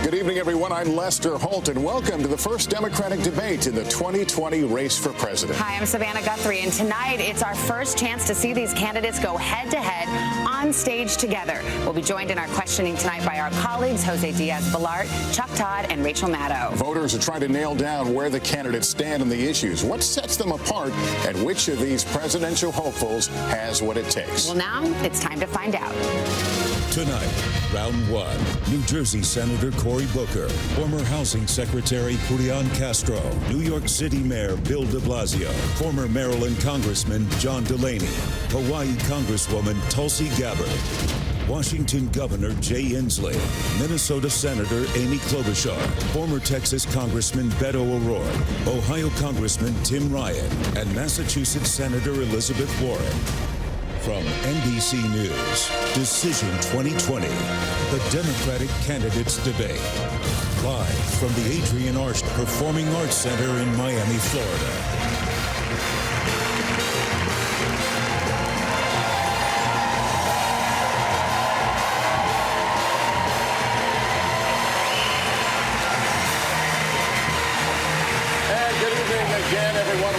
Good evening, everyone. I'm Lester Holt, and welcome to the first Democratic debate in the 2020 race for president. Hi, I'm Savannah Guthrie, and tonight it's our first chance to see these candidates go head-to-head on stage together. We'll be joined in our questioning tonight by our colleagues Jose Diaz-Balart, Chuck Todd, and Rachel Maddow. Voters are trying to nail down where the candidates stand on the issues, what sets them apart, and which of these presidential hopefuls has what it takes. Well, now it's time to find out. Tonight, round one, New Jersey Senator Cory Booker, former Housing Secretary Julian Castro, New York City Mayor Bill de Blasio, former Maryland Congressman John Delaney, Hawaii Congresswoman Tulsi Gabbard, Washington Governor Jay Inslee, Minnesota Senator Amy Klobuchar, former Texas Congressman Beto O'Rourke, Ohio Congressman Tim Ryan, and Massachusetts Senator Elizabeth Warren. From NBC News, Decision 2020, the Democratic Candidates Debate. Live from the Adrian Arch Performing Arts Center in Miami, Florida.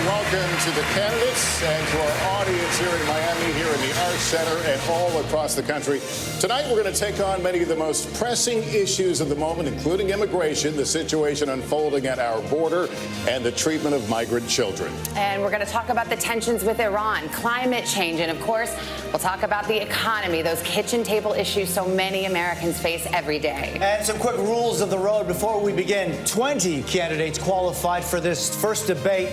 Welcome to the candidates and to our audience here in Miami, here in the Arch Center, and all across the country. Tonight, we're going to take on many of the most pressing issues of the moment, including immigration, the situation unfolding at our border, and the treatment of migrant children. And we're going to talk about the tensions with Iran, climate change, and of course, we'll talk about the economy, those kitchen table issues so many Americans face every day. And some quick rules of the road before we begin. 20 candidates qualified for this first debate.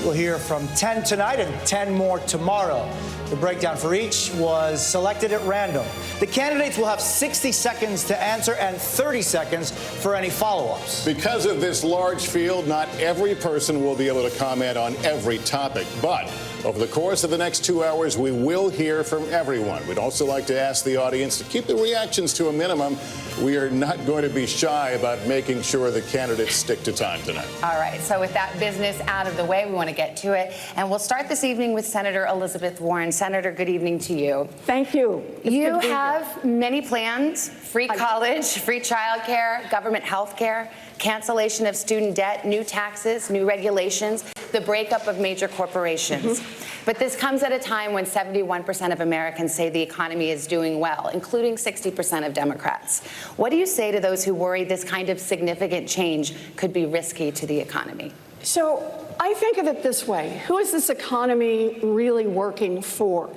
We'll hear from 10 tonight and 10 more tomorrow. The breakdown for each was selected at random. The candidates will have 60 seconds to answer and 30 seconds for any follow-ups. Because of this large field, not every person will be able to comment on every topic, but over the course of the next 2 hours, we will hear from everyone. We'd also like to ask the audience to keep the reactions to a minimum. We are not going to be shy about making sure the candidates stick to time tonight. All right, so with that business out of the way, we want to get to it. And we'll start this evening with Senator Elizabeth Warren. Senator, good evening to you. Thank you. You have many plans: free college, free childcare, government health care, cancellation of student debt, new taxes, new regulations, the breakup of major corporations. But this comes at a time when 71% of Americans say the economy is doing well, including 60% of Democrats. What do you say to those who worry this kind of significant change could be risky to the economy? So I think of it this way. Who is this economy really working for?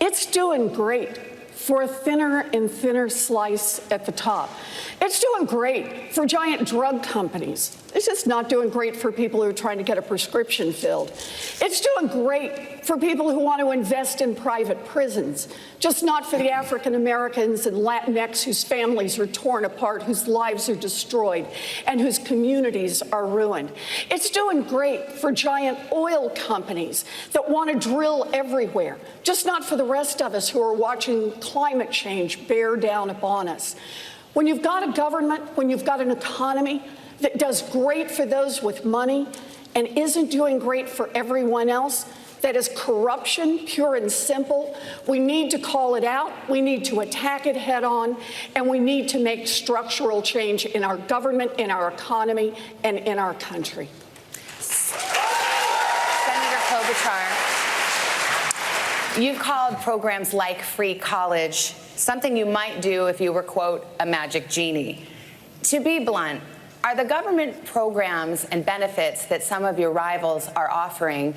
It's doing great for a thinner and thinner slice at the top. It's doing great for giant drug companies. It's just not doing great for people who are trying to get a prescription filled. It's doing great for people who want to invest in private prisons, just not for the African Americans and Latinx whose families are torn apart, whose lives are destroyed, and whose communities are ruined. It's doing great for giant oil companies that want to drill everywhere, just not for the rest of us who are watching climate change bear down upon us. When you've got a government, when you've got an economy that does great for those with money and isn't doing great for everyone else, that is corruption, pure and simple. We need to call it out, we need to attack it head on, and we need to make structural change in our government, in our economy, and in our country. Senator Klobuchar, you've called programs like free college something you might do if you were, quote, a magic genie. To be blunt, are the government programs and benefits that some of your rivals are offering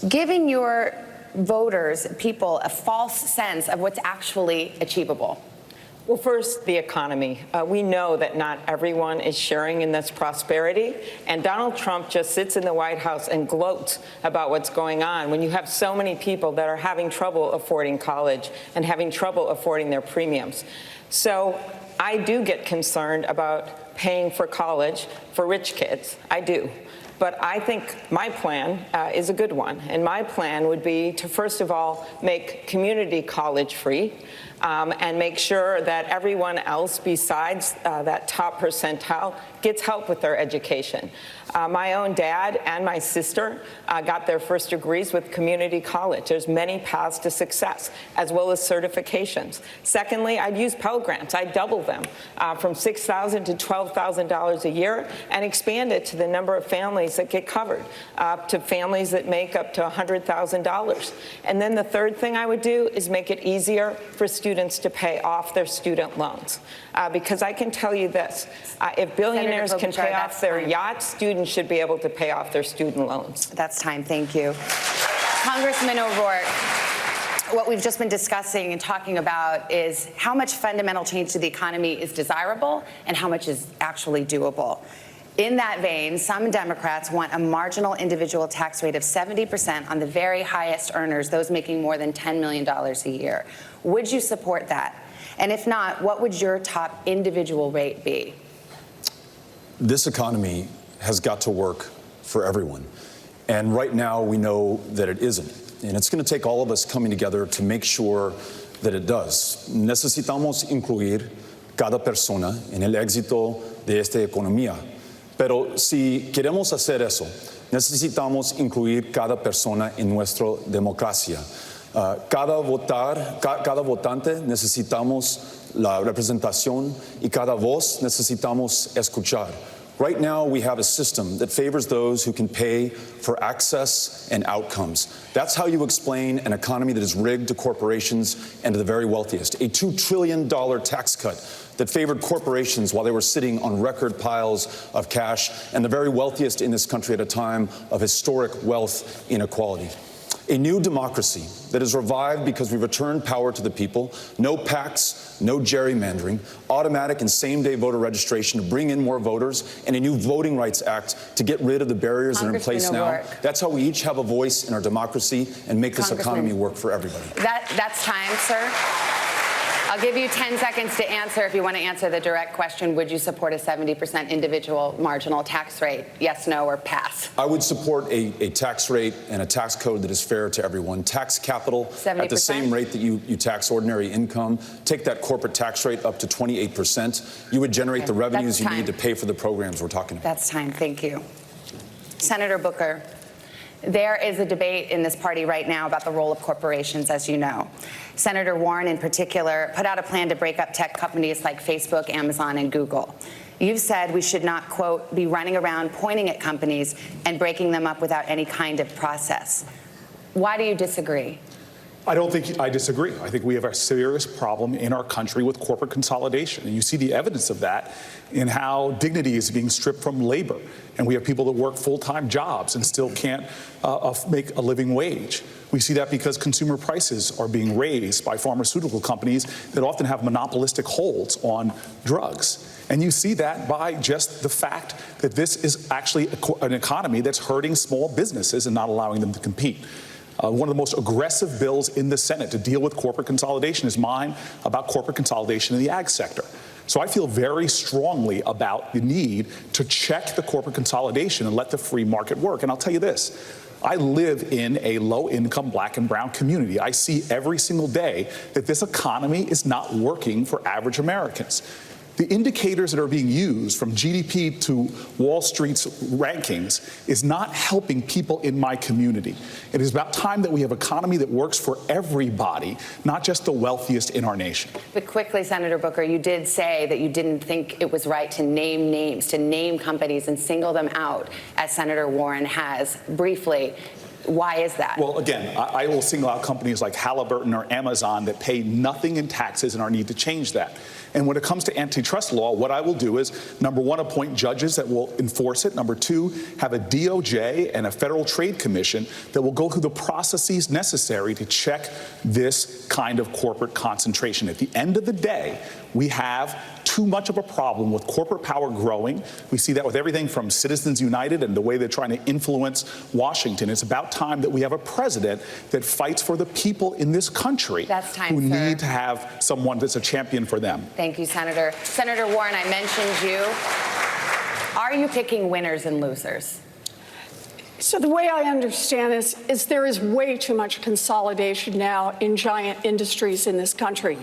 giving your voters, people, a false sense of what's actually achievable? Well, first, the economy. We know that not everyone is sharing in this prosperity, and Donald Trump just sits in the White House and gloats about what's going on when you have so many people that are having trouble affording college and having trouble affording their premiums. So I do get concerned about paying for college for rich kids. I do. But I think my plan is a good one. And my plan would be to, first of all, make community college free and make sure that everyone else besides that top percentile gets help with their education. My own dad and my sister got their first degrees with community college. There's many paths to success, as well as certifications. Secondly, I'd use Pell Grants. I'd double them from $6,000 to $12,000 a year and expand it to the number of families that get covered, to families that make up to $100,000. And then the third thing I would do is make it easier for students to pay off their student loans. Because I can tell you this, if billionaires can pay off their yachts, students should be able to pay off their student loans. That's time. Thank you. Congressman O'Rourke, what we've just been discussing and talking about is how much fundamental change to the economy is desirable and how much is actually doable. In that vein, some Democrats want a marginal individual tax rate of 70% on the very highest earners, those making more than $10 million a year. Would you support that? And if not, what would your top individual rate be? This economy has got to work for everyone. And right now we know that it isn't. And it's going to take all of us coming together to make sure that it does. Necesitamos incluir cada persona en el éxito de esta economía. Pero si queremos hacer eso, necesitamos incluir cada persona en nuestra democracia. Cada votante necesitamos la representación y cada voz necesitamos escuchar. Right now, we have a system that favors those who can pay for access and outcomes. That's how you explain an economy that is rigged to corporations and to the very wealthiest. A $2 trillion tax cut that favored corporations while they were sitting on record piles of cash, and the very wealthiest in this country at a time of historic wealth inequality. A new democracy that is revived because we returned power to the people, no PACs, no gerrymandering, automatic and same-day voter registration to bring in more voters, and a new Voting Rights Act to get rid of the barriers that are in place now. That's how we each have a voice in our democracy and make this economy work for everybody. That's time, sir. I'll give you 10 seconds to answer. If you want to answer the direct question, would you support a 70% individual marginal tax rate? Yes, no, or pass? I would support a tax rate and a tax code that is fair to everyone. Tax capital 70%? At the same rate that you tax ordinary income. Take that corporate tax rate up to 28%. You would generate the revenues you need to pay for the programs we're talking about. That's time. Thank you. Senator Booker. There is a debate in this party right now about the role of corporations, as you know. Senator Warren, in particular, put out a plan to break up tech companies like Facebook, Amazon, and Google. You've said we should not, quote, be running around pointing at companies and breaking them up without any kind of process. Why do you disagree? I don't think I disagree. I think we have a serious problem in our country with corporate consolidation. And you see the evidence of that in how dignity is being stripped from labor. And we have people that work full-time jobs and still can't make a living wage. We see that because consumer prices are being raised by pharmaceutical companies that often have monopolistic holds on drugs. And you see that by just the fact that this is actually an economy that's hurting small businesses and not allowing them to compete. One of the most aggressive bills in the Senate to deal with corporate consolidation is mine about corporate consolidation in the ag sector. So I feel very strongly about the need to check the corporate consolidation and let the free market work. And I'll tell you this, I live in a low-income black and brown community. I see every single day that this economy is not working for average Americans. The indicators that are being used from GDP to Wall Street's rankings is not helping people in my community. It is about time that we have an economy that works for everybody, not just the wealthiest in our nation. But quickly, Senator Booker, you did say that you didn't think it was right to name names, to name companies and single them out, as Senator Warren has. Briefly, why is that? Well, again, I will single out companies like Halliburton or Amazon that pay nothing in taxes and our need to change that. And when it comes to antitrust law, what I will do is, number one, appoint judges that will enforce it. Number two, have a DOJ and a Federal Trade Commission that will go through the processes necessary to check this kind of corporate concentration. At the end of the day, we have too much of a problem with corporate power growing. We see that with everything from Citizens United and the way they're trying to influence Washington. It's about time that we have a president that fights for the people in this country who need to have someone that's a champion for them. Thank you, Senator. Senator Warren, I mentioned you. Are you picking winners and losers? So the way I understand this is there is way too much consolidation now in giant industries in this country.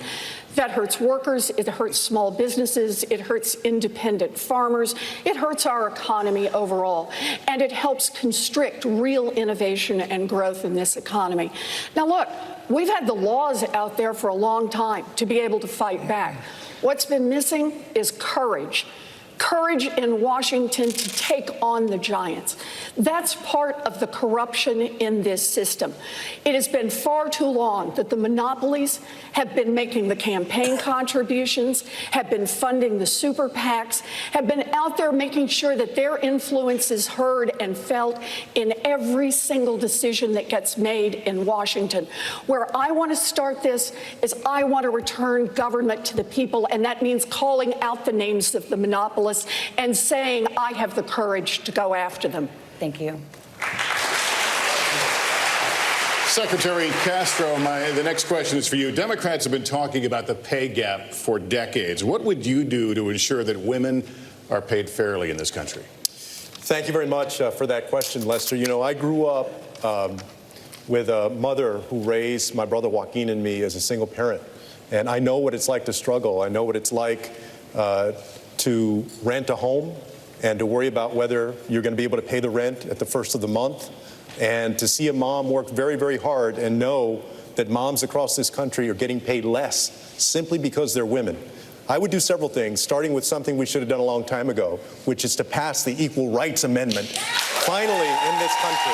That hurts workers, it hurts small businesses, it hurts independent farmers, it hurts our economy overall, and it helps constrict real innovation and growth in this economy. Now look, we've had the laws out there for a long time to be able to fight back. What's been missing is courage. Courage in Washington to take on the giants. That's part of the corruption in this system. It has been far too long that the monopolies have been making the campaign contributions, have been funding the super PACs, have been out there making sure that their influence is heard and felt in every single decision that gets made in Washington. Where I want to start this is I want to return government to the people, and that means calling out the names of the monopolists and saying, I have the courage to go after them. Thank you. Secretary Castro, the next question is for you. Democrats have been talking about the pay gap for decades. What would you do to ensure that women are paid fairly in this country? Thank you very much for that question, Lester. You know, I grew up with a mother who raised my brother Joaquin and me as a single parent. And I know what it's like to struggle. I know what it's like to rent a home and to worry about whether you're going to be able to pay the rent at the first of the month, and to see a mom work very, very hard and know that moms across this country are getting paid less simply because they're women. I would do several things, starting with something we should have done a long time ago, which is to pass the Equal Rights Amendment, finally, in this country.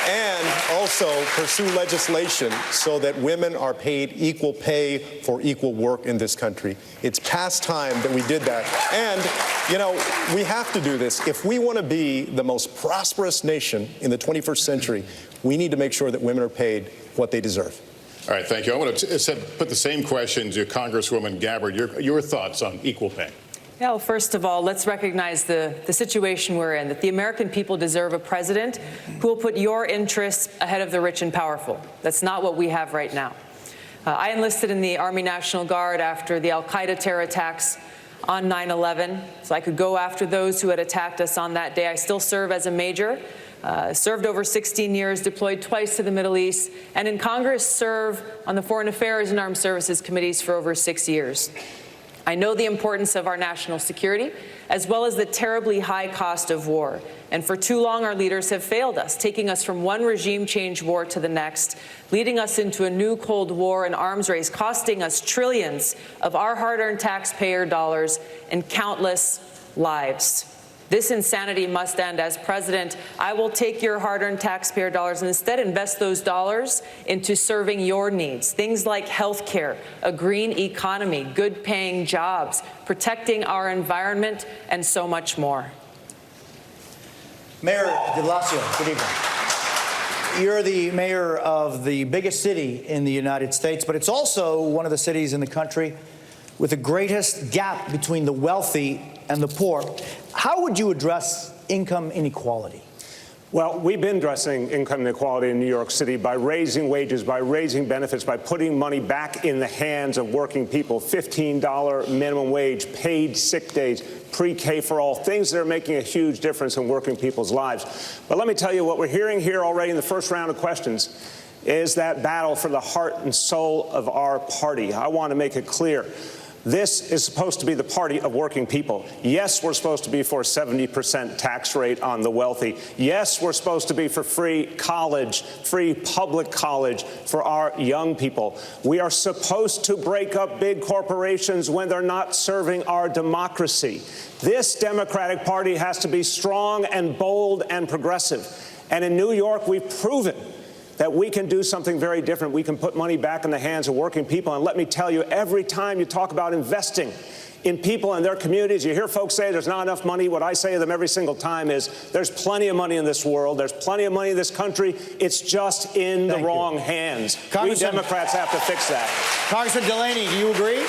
And also pursue legislation so that women are paid equal pay for equal work in this country. It's past time that we did that. And, you know, we have to do this. If we want to be the most prosperous nation in the 21st century, we need to make sure that women are paid what they deserve. All right, thank you. I want to put the same question to Congresswoman Gabbard. Your thoughts on equal pay? Well, first of all, let's recognize the situation we're in, that the American people deserve a president who will put your interests ahead of the rich and powerful. That's not what we have right now. I enlisted in the Army National Guard after the al-Qaeda terror attacks on 9/11, so I could go after those who had attacked us on that day. I still serve as a major, served over 16 years, deployed twice to the Middle East, and in Congress serve on the Foreign Affairs and Armed Services Committees for over 6 years. I know the importance of our national security, as well as the terribly high cost of war. And for too long, our leaders have failed us, taking us from one regime change war to the next, leading us into a new Cold War and arms race, costing us trillions of our hard-earned taxpayer dollars and countless lives. This insanity must end. As president, I will take your hard-earned taxpayer dollars and instead invest those dollars into serving your needs. Things like health care, a green economy, good-paying jobs, protecting our environment, and so much more. Mayor de Blasio, good evening. You're the mayor of the biggest city in the United States, but it's also one of the cities in the country with the greatest gap between the wealthy and the poor. How would you address income inequality? Well, we've been addressing income inequality in New York City by raising wages, by raising benefits, by putting money back in the hands of working people. $15 minimum wage, paid sick days, pre-K for all, things that are making a huge difference in working people's lives. But let me tell you, what we're hearing here already in the first round of questions is that battle for the heart and soul of our party. I want to make it clear. This is supposed to be the party of working people. Yes, we're supposed to be for a 70% tax rate on the wealthy. Yes, we're supposed to be for free college, free public college for our young people. We are supposed to break up big corporations when they're not serving our democracy. This Democratic Party has to be strong and bold and progressive. And in New York, we've proven that we can do something very different. We can put money back in the hands of working people. And let me tell you, every time you talk about investing in people and their communities, you hear folks say there's not enough money. What I say to them every single time is there's plenty of money in this world. There's plenty of money in this country. It's just in the wrong hands. We Democrats have to fix that. Congressman DELANEY, do you agree?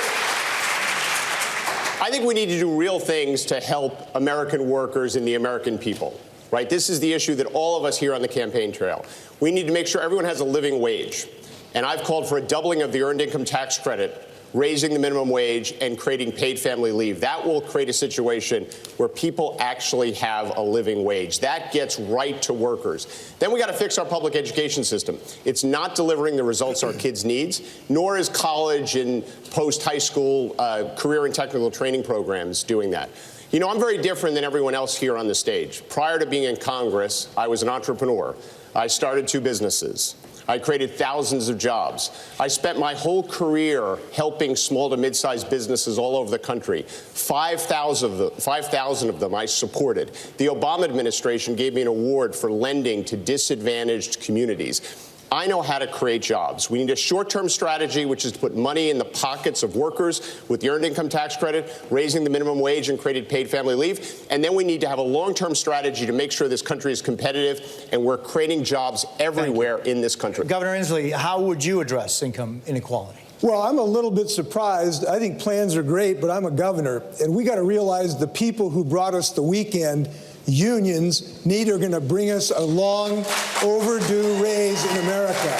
I think we need to do real things to help American workers and the American people. Right? This is the issue that all of us here on the campaign trail. We need to make sure everyone has a living wage. And I've called for a doubling of the earned income tax credit raising the minimum wage, and creating paid family leave. That will create a situation where people actually have a living wage. That gets right to workers. Then we got to fix our public education system. It's not delivering the results our kids need, nor is college and post-high school career and technical training programs doing that. You know, I'm very different than everyone else here on the stage. Prior to being in Congress, I was an entrepreneur. I started 2 businesses. I created thousands of jobs. I spent my whole career helping small to mid-sized businesses all over the country. 5,000 of them I supported. The Obama administration gave me an award for lending to disadvantaged communities. I know how to create jobs. We need a short-term strategy, which is to put money in the pockets of workers with the earned income tax credit, raising the minimum wage and creating paid family leave. And then we need to have a long-term strategy to make sure this country is competitive and we're creating jobs everywhere in this country. Governor Inslee, how would you address income inequality? Well, I'm a little bit surprised. I think plans are great, but I'm a governor, and we got to realize the people who brought us the weekend, unions, are going to bring us a long overdue raise in America.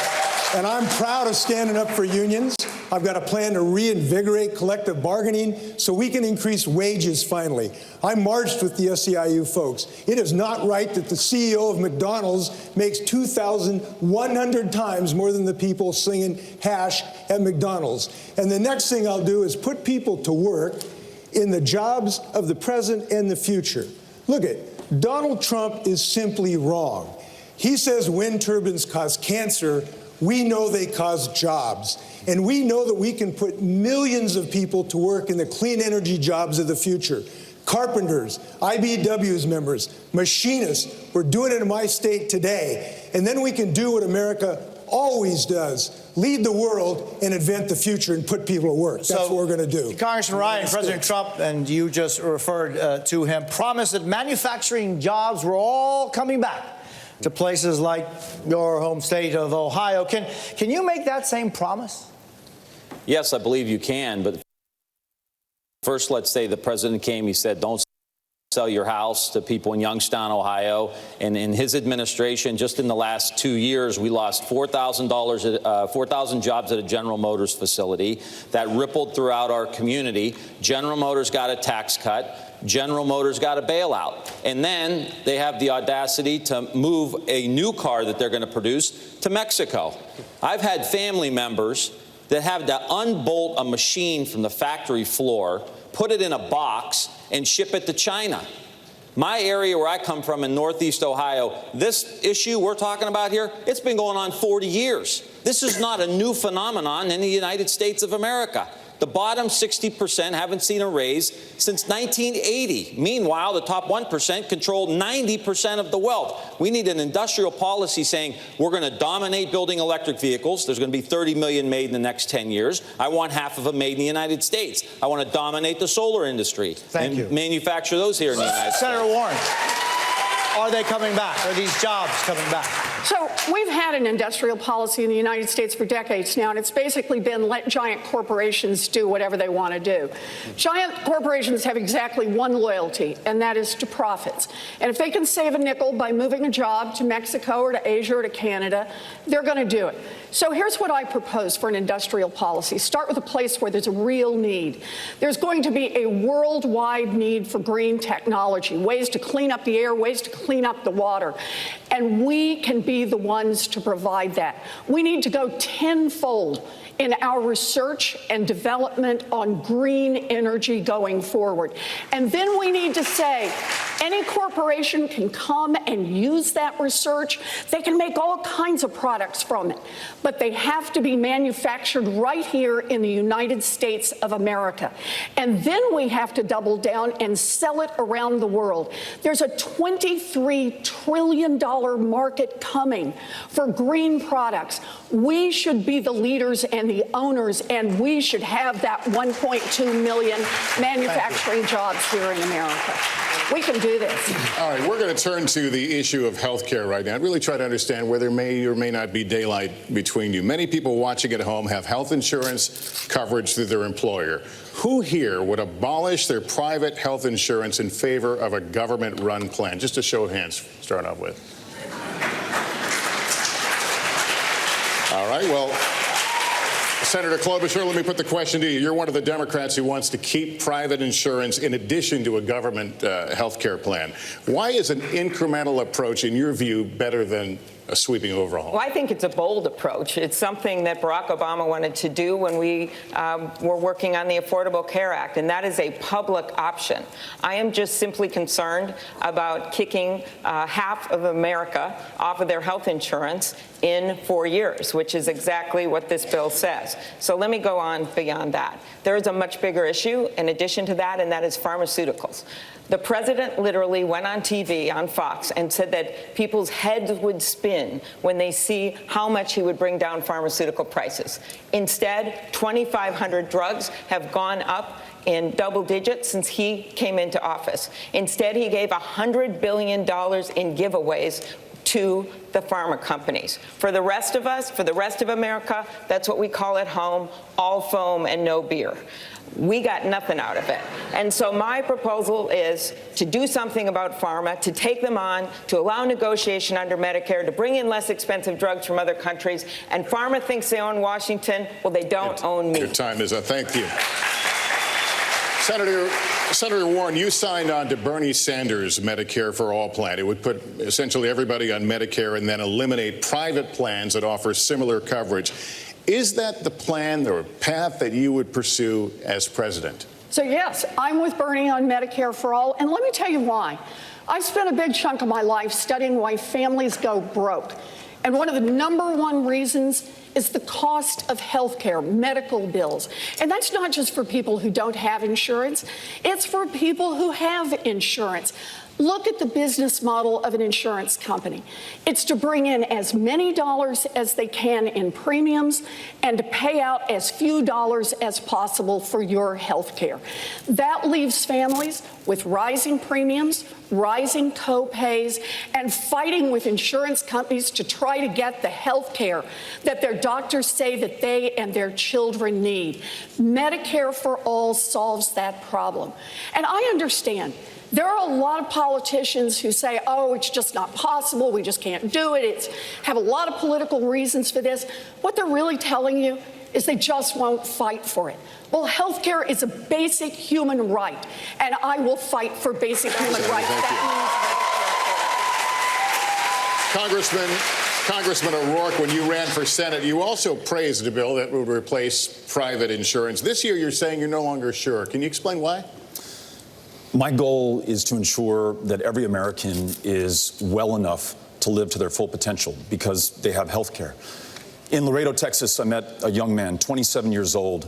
And I'm proud of standing up for unions. I've got a plan to reinvigorate collective bargaining so we can increase wages finally. I marched with the SEIU folks. It is not right that the CEO of McDonald's makes 2,100 times more than the people slinging hash at McDonald's. And the next thing I'll do is put people to work in the jobs of the present and the future. Look at Donald Trump is simply wrong. He says wind turbines cause cancer. We know they cause jobs. And we know that we can put millions of people to work in the clean energy jobs of the future. Carpenters, IBEW's members, machinists. We're doing it in my state today. And then we can do what America always does, lead the world and invent the future and put people to work. That's what we're going to do. Congressman Ryan, President Trump, and you just referred to him, promised that manufacturing jobs were all coming back to places like your home state of Ohio. Can you make that same promise? Yes, I believe you can. But first, let's say the president came, he said, don't sell your house to people in Youngstown, Ohio. And in his administration, just in the last 2 years, we lost $4,000 4,000 jobs at a General Motors facility. That rippled throughout our community. General Motors got a tax cut. General Motors got a bailout. And then they have the audacity to move a new car that they're going to produce to Mexico. I've had family members that have to unbolt a machine from the factory floor, put it in a box, and ship it to China. My area where I come from in Northeast Ohio, this issue we're talking about here, it's been going on 40 years. This is not a new phenomenon in the United States of America. The bottom 60% haven't seen a raise since 1980. Meanwhile, the top 1% control 90% of the wealth. We need an industrial policy saying we're going to dominate building electric vehicles. There's going to be 30 million made in the next 10 years. I want half of them made in the United States. I want to dominate the solar industry and manufacture those here in the United States. Senator Warren, are they coming back? Are these jobs coming back? So we've had an industrial policy in the United States for decades now, and it's basically been let giant corporations do whatever they want to do. Giant corporations have exactly one loyalty, and that is to profits. And if they can save a nickel by moving a job to Mexico or to Asia or to Canada, they're going to do it. So here's what I propose for an industrial policy. Start with a place where there's a real need. There's going to be a worldwide need for green technology, ways to clean up the air, ways to clean up the water. And we can be the ones to provide that. We need to go tenfold in our research and development on green energy going forward. And then we need to say, any corporation can come and use that research. They can make all kinds of products from it, but they have to be manufactured right here in the United States of America. And then we have to double down and sell it around the world. There's a $23 trillion market coming for green products. We should be the leaders and the owners, and we should have that 1.2 million manufacturing jobs here in America. We can do this. All right, we're going to turn to the issue of health care right now and really try to understand where there may or may not be daylight between you. Many people watching at home have health insurance coverage through their employer. Who here would abolish their private health insurance in favor of a government-run plan? Just a show of hands, start off with. All right, well, Senator Klobuchar, let me put the question to you. You're one of the Democrats who wants to keep private insurance in addition to a government health care plan. Why is an incremental approach, in your view, better than a sweeping overhaul? Well, I think it's a bold approach. It's something that Barack Obama wanted to do when we were working on the Affordable Care Act, and that is a public option. I am just simply concerned about kicking half of America off of their health insurance in 4 years, which is exactly what this bill says. So let me go on beyond that. There is a much bigger issue in addition to that, and that is pharmaceuticals. The president literally went on TV, on Fox, and said that people's heads would spin when they see how much he would bring down pharmaceutical prices. Instead, 2,500 drugs have gone up in double digits since he came into office. Instead, he gave $100 billion in giveaways to the pharma companies. For the rest of us, for the rest of America, that's what we call at home, all foam and no beer. We got nothing out of it. And so my proposal is to do something about pharma, to take them on, to allow negotiation under Medicare, to bring in less expensive drugs from other countries. And pharma thinks they own Washington. Well, they don't own me. Your time is up. Thank you. Senator Warren, you signed on to Bernie Sanders' Medicare for All plan. It would put essentially everybody on Medicare and then eliminate private plans that offer similar coverage. Is that the plan or path that you would pursue as president? So, yes, I'm with Bernie on Medicare for All, and let me tell you why. I spent a big chunk of my life studying why families go broke. And one of the #1 reasons is the cost of health care, medical bills. And that's not just for people who don't have insurance. It's for people who have insurance. Look at the business model of an insurance company. It's to bring in as many dollars as they can in premiums and to pay out as few dollars as possible for your health care. That leaves families with rising premiums, rising co-pays, and fighting with insurance companies to try to get the health care that their doctors say that they and their children need. Medicare for All solves that problem. And I understand there are a lot of politicians who say, oh, it's just not possible, we just can't do it, have a lot of political reasons for this. What they're really telling you is they just won't fight for it. Well, health care is a basic human right, and I will fight for basic human rights. Congressman O'Rourke, when you ran for Senate, you also praised a bill that would replace private insurance. This year, you're saying you're no longer sure. Can you explain why? My goal is to ensure that every American is well enough to live to their full potential because they have health care. In Laredo, Texas, I met a young man, 27 years old,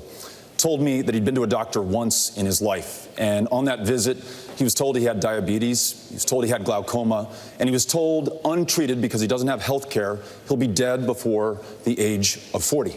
told me that he'd been to a doctor once in his life. And on that visit, he was told he had diabetes, he was told he had glaucoma, and he was told untreated because he doesn't have health care, he'll be dead before the age of 40.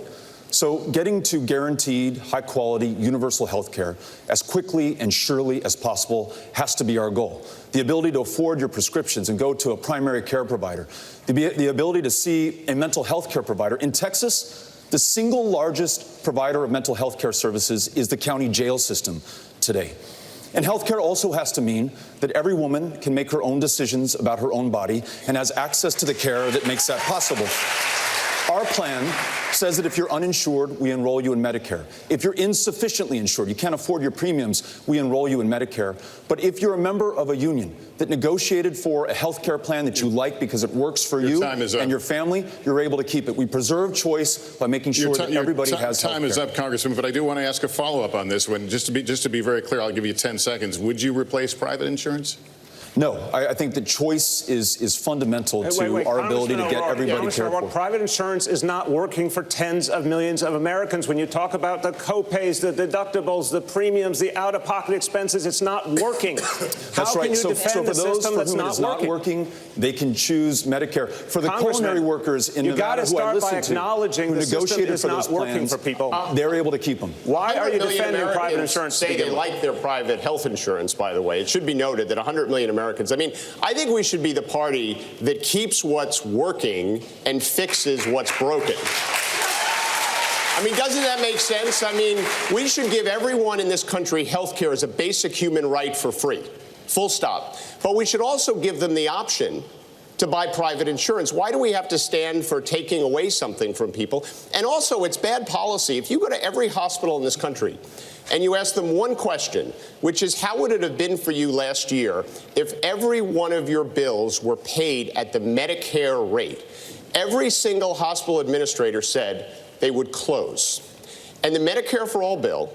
So getting to guaranteed, high-quality, universal health care as quickly and surely as possible has to be our goal. The ability to afford your prescriptions and go to a primary care provider, the ability to see a mental health care provider. In Texas, the single largest provider of mental health care services is the county jail system today. And health care also has to mean that every woman can make her own decisions about her own body and has access to the care that makes that possible. Our plan says that if you're uninsured, we enroll you in Medicare. If you're insufficiently insured, you can't afford your premiums, we enroll you in Medicare. But if you're a member of a union that negotiated for a health care plan that you like because it works for you and your family, you're able to keep it. We preserve choice by making sure that everybody has health care. Time is up, Congressman, but I do want to ask a follow-up on this one. Just to be very clear, I'll give you 10 seconds. Would you replace private insurance? No, I think that choice is fundamental to our ability to get everybody cared for. Private insurance is not working for tens of millions of Americans. When you talk about the co-pays, the deductibles, the premiums, the out-of-pocket expenses, it's not working. That's right. So for those for whom it is not working, they can choose Medicare. For the culinary workers in Nevada who I listen to, who negotiated for those plans, they're able to keep them. Why are you defending private insurance? Say they like their private health insurance, by the way. It should be noted that 100 million Americans. I mean, I think we should be the party that keeps what's working and fixes what's broken. I mean, doesn't that make sense? I mean, we should give everyone in this country health care as a basic human right for free. Full stop. But we should also give them the option to buy private insurance? Why do we have to stand for taking away something from people? And also, it's bad policy. If you go to every hospital in this country and you ask them one question, which is, how would it have been for you last year if every one of your bills were paid at the Medicare rate? Every single hospital administrator said they would close. And the Medicare for All bill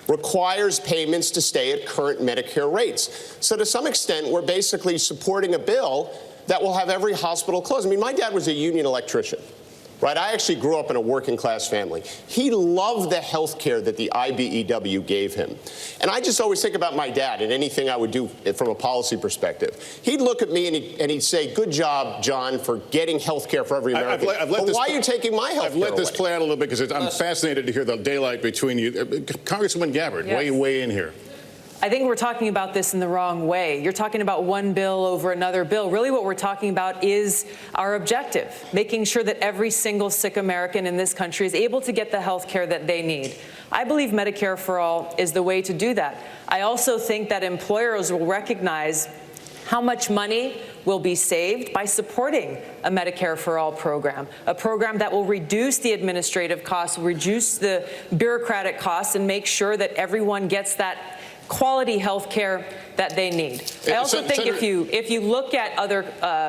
requires payments to stay at current Medicare rates. So to some extent, we're basically supporting a bill that will have every hospital close. I mean, my dad was a union electrician. Right, I actually grew up in a working class family. He loved the health care that the IBEW gave him. And I just always think about my dad and anything I would do from a policy perspective. He'd look at me and he'd say, good job, John, for getting health care for every American. But why are you taking my health care I've let this play out a little bit because I'm fascinated to hear the daylight between you. Congresswoman Gabbard, Yes. weigh in here. I think we're talking about this in the wrong way. You're talking about one bill over another bill. Really what we're talking about is our objective, making sure that every single sick American in this country is able to get the health care that they need. I believe Medicare for All is the way to do that. I also think that employers will recognize how much money will be saved by supporting a Medicare for All program, a program that will reduce the administrative costs, reduce the bureaucratic costs, and make sure that everyone gets that quality health care that they need. I also think if you look at other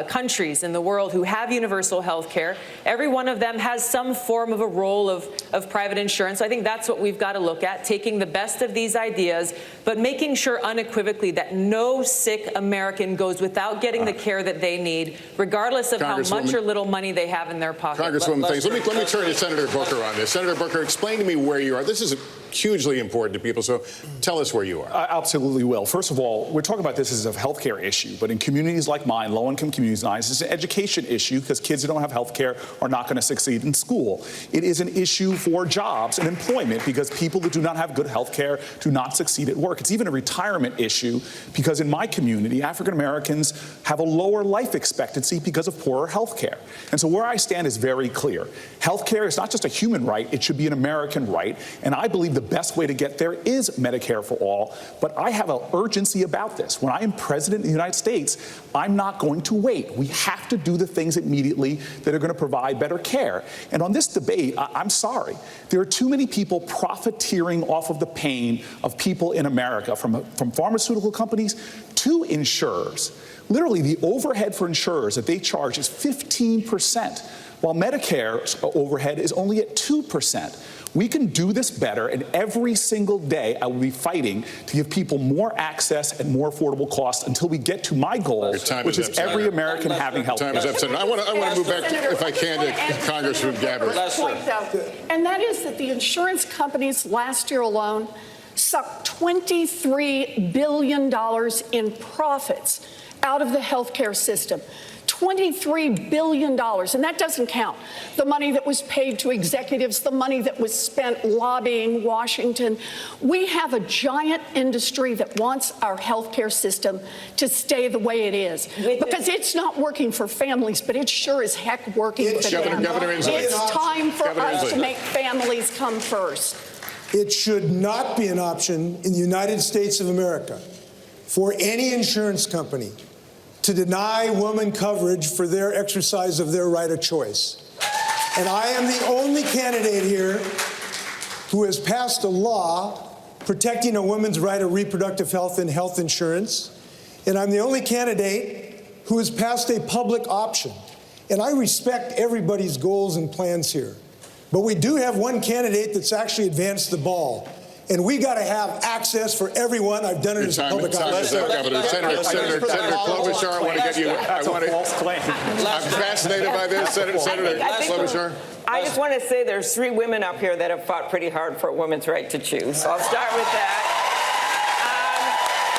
countries in the world who have universal health care, every one of them has some form of a role of private insurance. I think that's what we've got to look at, taking the best of these ideas, but making sure unequivocally that no sick American goes without getting the care that they need, regardless of how much or little money they have in their pocket. Congresswoman, thanks. Let me turn to Senator Booker on this. Senator Booker, explain to me where you are. This is hugely important to people, so tell us where you are. I absolutely will. First of all, we're talking about this as a healthcare issue, but in communities like mine, low-income communities like mine, it's an education issue because kids who don't have health care are not going to succeed in school. It is an issue for jobs and employment because people who do not have good health care do not succeed at work. It's even a retirement issue because in my community, African Americans have a lower life expectancy because of poorer health care. And so where I stand is very clear. Health care is not just a human right, it should be an American right. And I believe the best way to get there is Medicare for All. But I have an urgency about this. When I am president of the United States, I'm not going to wait. We have to do the things immediately that are going to provide better care. And on this debate, I'm sorry, there are too many people profiteering off of the pain of people in America, from pharmaceutical companies to insurers. Literally, the overhead for insurers that they charge is 15%, while Medicare's overhead is only at 2%. We can do this better, and every single day I will be fighting to give people more access and more affordable costs until we get to my goal, which is every American having health care. Time is up, Senator. I want to move back, if I can, to Congresswoman Gabbard. And that is that the insurance companies last year alone sucked $23 billion in profits out of the healthcare system. $23 billion, and that doesn't count the money that was paid to executives, the money that was spent lobbying Washington. We have a giant industry that wants our healthcare system to stay the way it is, because it's not working for families, but it sure is heck working for them. It's time for us to make families come first. It should not be an option in the United States of America for any insurance company to deny women coverage for their exercise of their right of choice. And I am the only candidate here who has passed a law protecting a woman's right of reproductive health and health insurance. And I'm the only candidate who has passed a public option. And I respect everybody's goals and plans here. But we do have one candidate that's actually advanced the ball. And we got to have access for everyone. I've done it as a public option. Senator Klobuchar, I want to get you. I'm fascinated by this, Senator Klobuchar. I just want to say there's 3 women up here that have fought pretty hard for a woman's right to choose. So I'll start with that.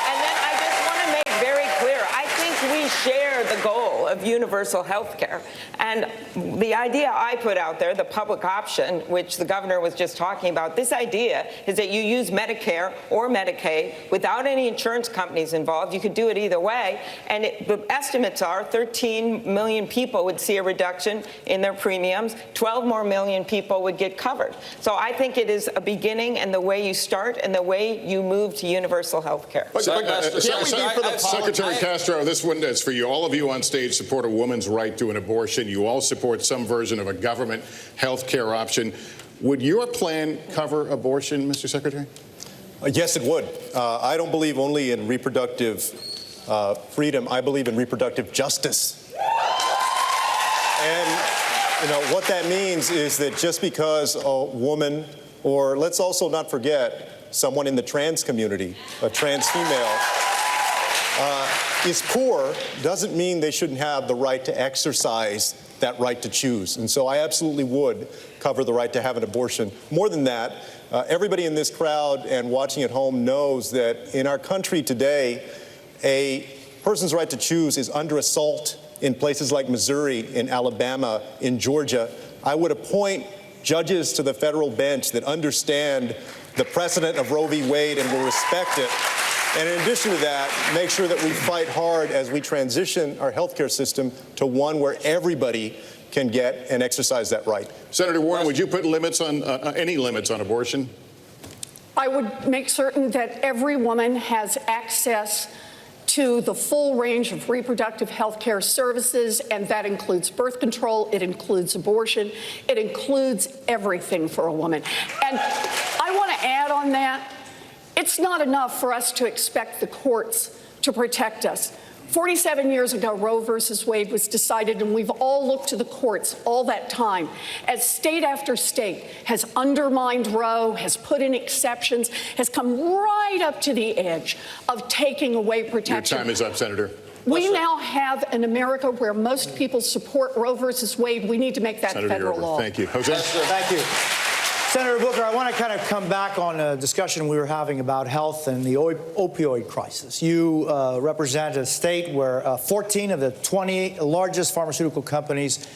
And then I just want to make very clear, I think we share the goal of universal health care. And the idea I put out there, the public option, which the governor was just talking about, this idea is that you use Medicare or Medicaid without any insurance companies involved. You could do it either way. And the estimates are 13 million people would see a reduction in their premiums. 12 more million people would get covered. So I think it is a beginning and the way you start and the way you move to universal health care. Secretary Castro, this one is for you, all of you on stage. support a woman's right to an abortion. You all support some version of a government health care option. Would your plan cover abortion, Mr. Secretary? Yes, it would. I don't believe only in reproductive freedom. I believe in reproductive justice. And, what that means is that just because a woman, or let's also not forget someone in the trans community, a trans female, is poor, doesn't mean they shouldn't have the right to exercise that right to choose. And so I absolutely would cover the right to have an abortion. More than that, everybody in this crowd and watching at home knows that in our country today, a person's right to choose is under assault in places like Missouri, in Alabama, in Georgia. I would appoint judges to the federal bench that understand the precedent of Roe v. Wade and will respect it. And in addition to that, make sure that we fight hard as we transition our healthcare system to one where everybody can get and exercise that right. Senator Warren, would you put limits on any limits on abortion? I would make certain that every woman has access to the full range of reproductive health care services, and that includes birth control, it includes abortion, it includes everything for a woman. And I want to add on that, it's not enough for us to expect the courts to protect us. 47 years ago, Roe versus Wade was decided, and we've all looked to the courts all that time as state after state has undermined Roe, has put in exceptions, has come right up to the edge of taking away protection. Your time is up, Senator. We now have an America where most people support Roe versus Wade. We need to make that Senator, federal law. Thank you. Jose? Thank you. Senator Booker, I want to kind of come back on a discussion we were having about health and the opioid crisis. You represent a state where 14 of the 20 largest pharmaceutical companies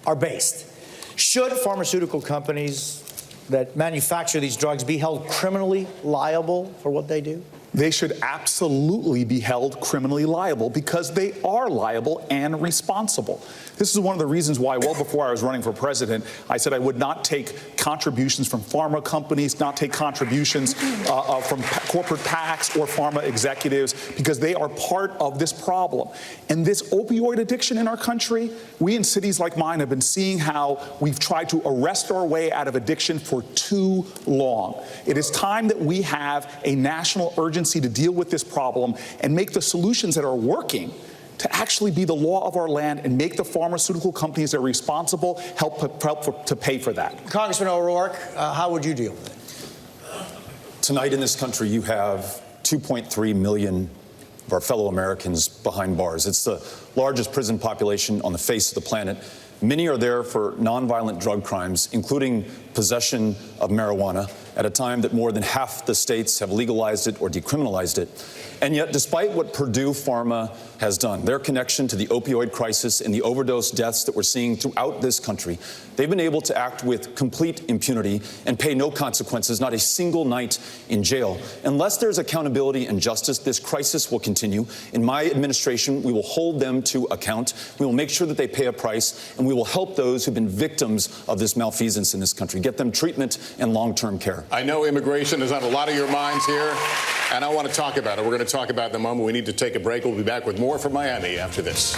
are based. Should pharmaceutical companies that manufacture these drugs be held criminally liable for what they do? They should absolutely be held criminally liable because they are liable and responsible. This is one of the reasons why, well before I was running for president, I said I would not take contributions from pharma companies, not take contributions from corporate PACs or pharma executives, because they are part of this problem. And this opioid addiction in our country, we in cities like mine have been seeing how we've tried to arrest our way out of addiction for too long. It is time that we have a national urgency to deal with this problem and make the solutions that are working to actually be the law of our land and make the pharmaceutical companies that are responsible help to pay for that. Congressman O'Rourke, how would you deal with it? Tonight in this country, you have 2.3 million of our fellow Americans behind bars. It's the largest prison population on the face of the planet. Many are there for nonviolent drug crimes, including possession of marijuana, at a time that more than half the states have legalized it or decriminalized it. And yet, despite what Purdue Pharma has done, their connection to the opioid crisis and the overdose deaths that we're seeing throughout this country, they've been able to act with complete impunity and pay no consequences, not a single night in jail. Unless there's accountability and justice, this crisis will continue. In my administration, we will hold them to account. We will make sure that they pay a price, and we will help those who've been victims of this malfeasance in this country, get them treatment and long-term care. I know immigration is on a lot of your minds here, and I want to talk about it. We're going to talk about it in a moment. We need to take a break. We'll be back with more from Miami after this.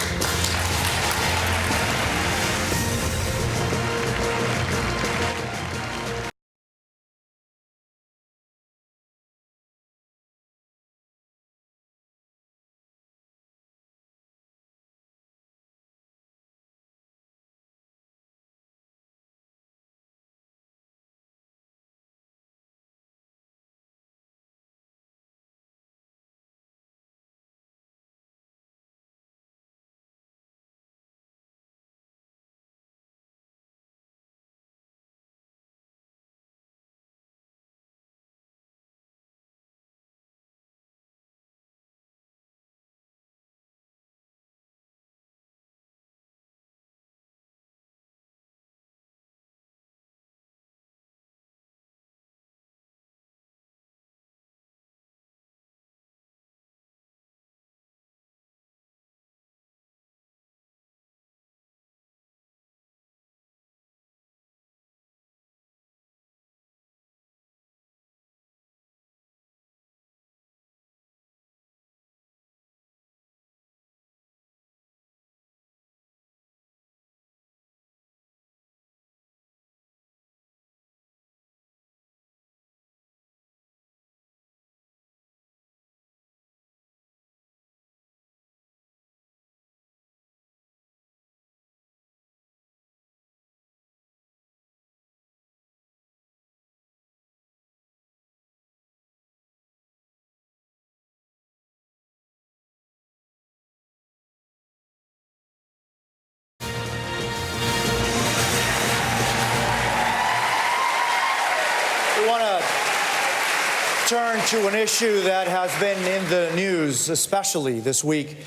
Let's turn to an issue that has been in the news, especially this week.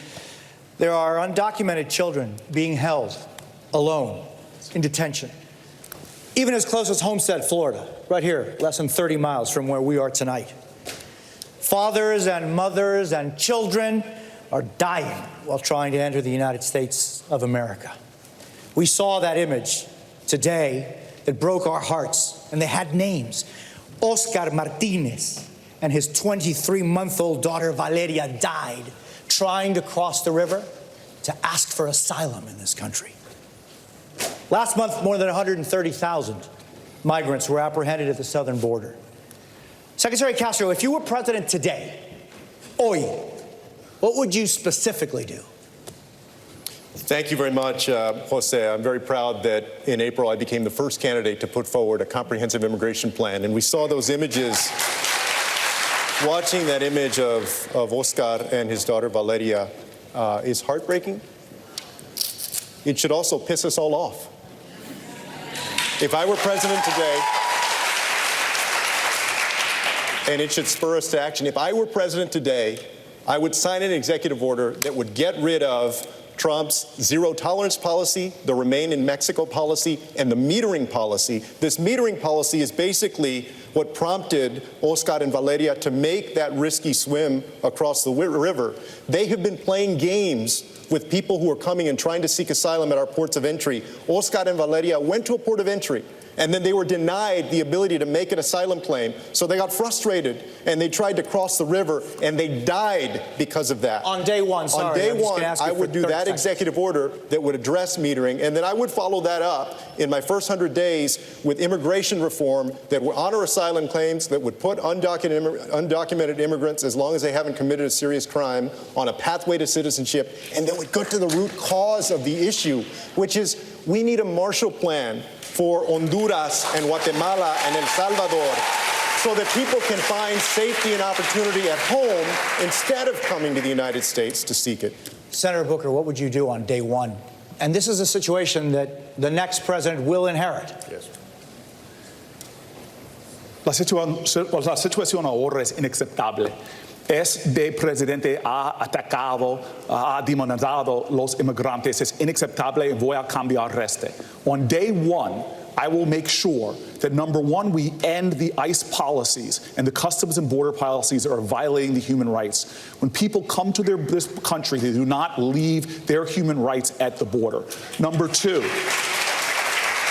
There are undocumented children being held alone in detention, even as close as Homestead, Florida, right here, less than 30 miles from where we are tonight. Fathers and mothers and children are dying while trying to enter the United States of America. We saw that image today that broke our hearts, and they had names. Oscar Martinez and his 23-month-old daughter Valeria died trying to cross the river to ask for asylum in this country. Last month, more than 130,000 migrants were apprehended at the southern border. Secretary Castro, if you were president today, hoy, what would you specifically do? Thank you very much, Jose. I'm very proud that in April I became the first candidate to put forward a comprehensive immigration plan. And we saw those images. Watching that image of Oscar and his daughter Valeria is heartbreaking. It should also piss us all off. If I were president today, and it should spur us to action, if I were president today, I would sign an executive order that would get rid of Trump's zero tolerance policy, the Remain in Mexico policy, and the metering policy. This metering policy is basically what prompted Oscar and Valeria to make that risky swim across the river. They have been playing games with people who are coming and trying to seek asylum at our ports of entry. Oscar and Valeria went to a port of entry, and then they were denied the ability to make an asylum claim. So they got frustrated, and they tried to cross the river, and they died because of that. On day one, sorry. On day one, I would do that executive order that would address metering, and then I would follow that up in my first 100 days with immigration reform that would honor asylum claims, that would put undocumented immigrants, as long as they haven't committed a serious crime, on a pathway to citizenship, and then would go to the root cause of the issue, which is we need a Marshall Plan for Honduras and Guatemala and El Salvador so that people can find safety and opportunity at home instead of coming to the United States to seek it. Senator Booker, what would you do on day one? And this is a situation that the next president will inherit. Yes. La situación ahora es inaceptable. Este presidente ha atacado, ha demonizado los inmigrantes. Es inaceptable y voy a cambiar este. On day one, I will make sure that, number one, we end the ICE policies and the customs and border policies that are violating the human rights. When people come to this country, they do not leave their human rights at the border. Number two,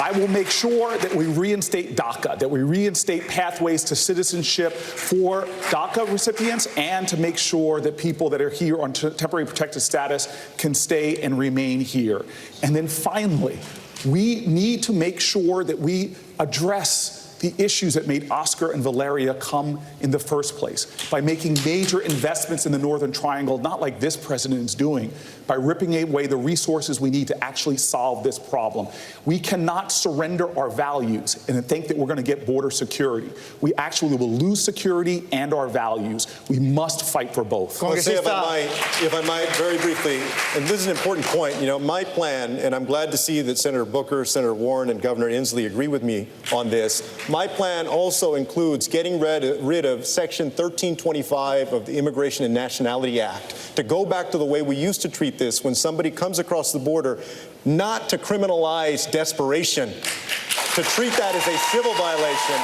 I will make sure that we reinstate DACA, that we reinstate pathways to citizenship for DACA recipients, and to make sure that people that are here on temporary protected status can stay and remain here. And then finally, we need to make sure that we address the issues that made Oscar and Valeria come in the first place by making major investments in the Northern Triangle, not like this president is doing, by ripping away the resources we need to actually solve this problem. We cannot surrender our values and think that we're going to get border security. We actually will lose security and our values. We must fight for both. If I might, very briefly, and this is an important point, my plan, and I'm glad to see that Senator Booker, Senator Warren, and Governor Inslee agree with me on this. My plan also includes getting rid of Section 1325 of the Immigration and Nationality Act, to go back to the way we used to treat this when somebody comes across the border, not to criminalize desperation, to treat that as a civil violation.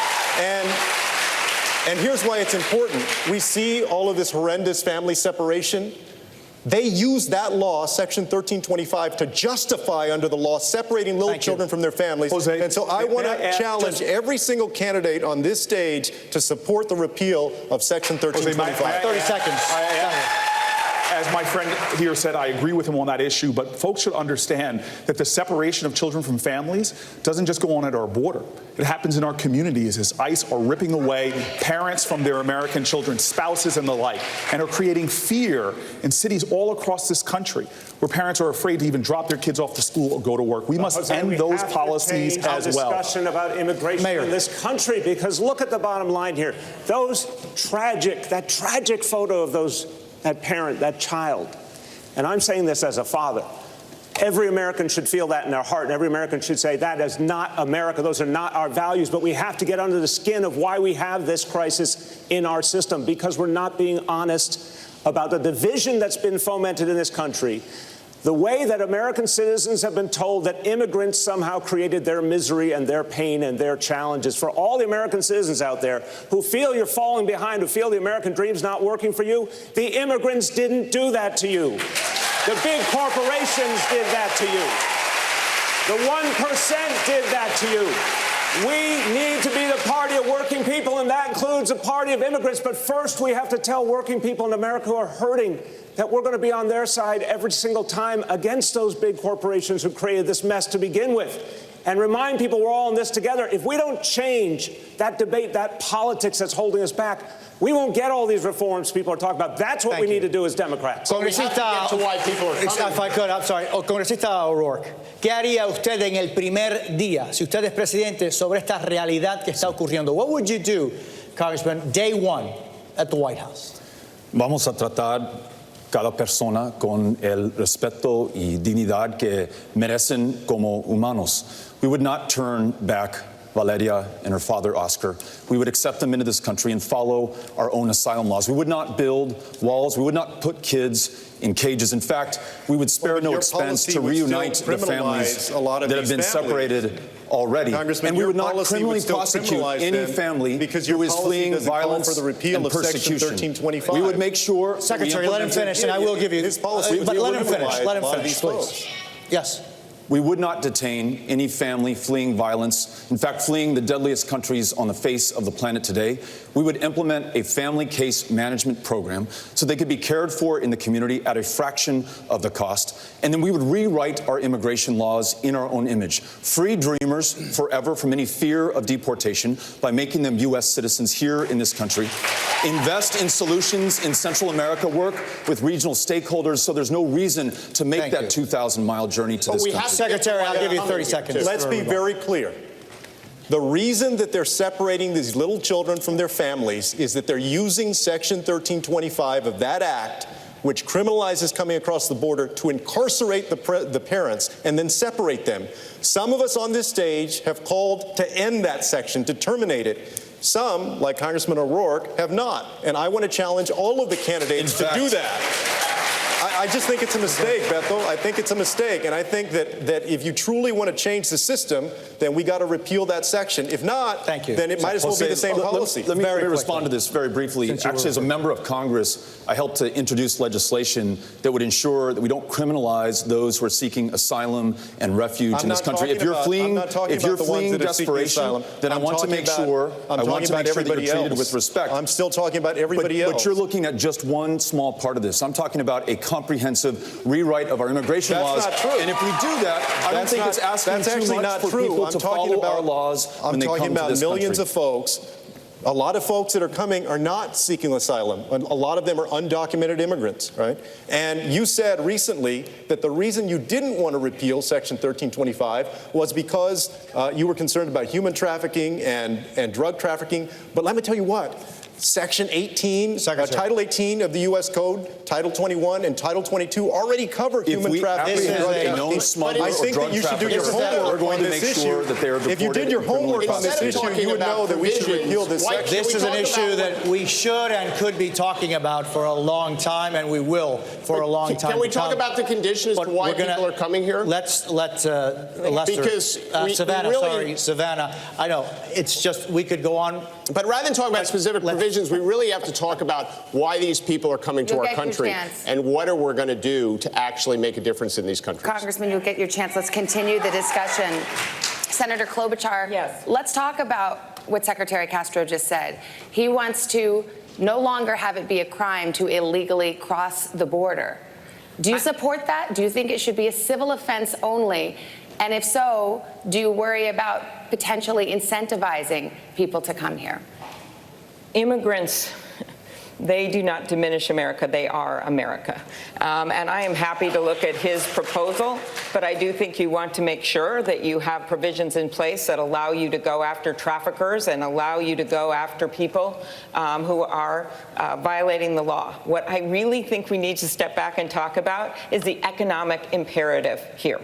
And here's why it's important. We see all of this horrendous family separation. They use that law, Section 1325, to justify under the law separating little children from their families. Jose, and so I want to challenge every single candidate on this stage to support the repeal of Section 1325. 30 seconds. As my friend here said, I agree with him on that issue, but folks should understand that the separation of children from families doesn't just go on at our border. It happens in our communities as ICE are ripping away parents from their American children, spouses and the like, and are creating fear in cities all across this country where parents are afraid to even drop their kids off to school or go to work. We must end those policies as well. Discussion about immigration in this country, because look at the bottom line here. That tragic photo of that parent, that child, and I'm saying this as a father, Every American should feel that in their heart, and every American should say that is not America. Those are not our values. But we have to get under the skin of why we have this crisis in our system, because we're not being honest about the division that's been fomented in this country. The way that American citizens have been told that immigrants somehow created their misery and their pain and their challenges. For all the American citizens out there who feel you're falling behind, who feel the American dream's not working for you, the immigrants didn't do that to you. The big corporations did that to you. The 1% did that to you. We need to be the party of working people, and that includes a party of immigrants. But first, we have to tell working people in America who are hurting that we're going to be on their side every single time against those big corporations who created this mess to begin with. And remind people we're all in this together. If we don't change that debate, that politics that's holding us back, we won't get all these reforms people are talking about. That's what we need to do as Democrats. Congresista, if I could, I'm sorry. Congresista O'Rourke, ¿qué haría usted en el primer día, si usted es presidente, sobre esta realidad que está ocurriendo? What would you do, Congressman, day one at the White House? Vamos a tratar cada persona con el respeto y dignidad que merecen como humanos. We would not turn back Valeria and her father, Oscar. We would accept them into this country and follow our own asylum laws. We would not build walls. We would not put kids in cages. In fact, we would spare no expense to reunite the families that have been separated already. And we would not criminally prosecute any family who is fleeing violence and persecution. We would make sure... Secretary, let him finish, and I will give you... His policy, but let him finish. Let him finish, please. Yes. We would not detain any family fleeing violence, in fact, fleeing the deadliest countries on the face of the planet today. We would implement a family case management program so they could be cared for in the community at a fraction of the cost. And then we would rewrite our immigration laws in our own image. Free dreamers forever from any fear of deportation by making them U.S. citizens here in this country. Invest in solutions in Central America, work with regional stakeholders so there's no reason to make that 2,000-mile journey to this country. Secretary, I'll give you 30 seconds. Let's be very clear. The reason that they're separating these little children from their families is that they're using Section 1325 of that act, which criminalizes coming across the border, to incarcerate the parents and then separate them. Some of us on this stage have called to end that section, to terminate it. Some, like Congressman O'Rourke, have not. And I want to challenge all of the candidates to do that. I just think it's a mistake, Bethel. I think it's a mistake. And I think that if you truly want to change the system, then we got to repeal that section. If not, then it might as well be the same policy. Let me respond to this very briefly. Actually, as a member of Congress, I helped to introduce legislation that would ensure that we don't criminalize those who are seeking asylum and refuge in this country. If you're fleeing desperation, then I want to make sure that you're treated with respect. I'm still talking about everybody else. But you're looking at just one small part of this. I'm talking about a comprehensive rewrite of our immigration laws. That's not true. And if we do that, I don't think it's asking too much for people to follow our laws when they come to this country. I'm talking about millions of folks. A lot of folks that are coming are not seeking asylum. A lot of them are undocumented immigrants, right? And you said recently that the reason you didn't want to repeal Section 1325 was because you were concerned about human trafficking and drug trafficking. But let me tell you what. Section 18, Title 18 of the U.S. Code, Title 21, and Title 22 already cover human trafficking and drug trafficking. I think that you should do your homework on this issue. If you did your homework on this issue, you would know that we should repeal this section. This is an issue that we should and could be talking about for a long time, and we will for a long time. Can we talk about the conditions as to why people are coming here? Let's let Lester. Because Savannah, I know, it's just, we could go on. But rather than talk about specific provisions, we really have to talk about why these people are coming to our country and what are we going to do to actually make a difference in these countries. Congressman, you'll get your chance. Let's continue the discussion. Senator Klobuchar, let's talk about what Secretary Castro just said. He wants to no longer have it be a crime to illegally cross the border. Do you support that? Do you think it should be a civil offense only? And if so, do you worry about potentially incentivizing people to come here? Immigrants They do not diminish America. They are America. And I am happy to look at his proposal, but I do think you want to make sure that you have provisions in place that allow you to go after traffickers and allow you to go after people who are violating the law. What I really think we need to step back and talk about is the economic imperative here.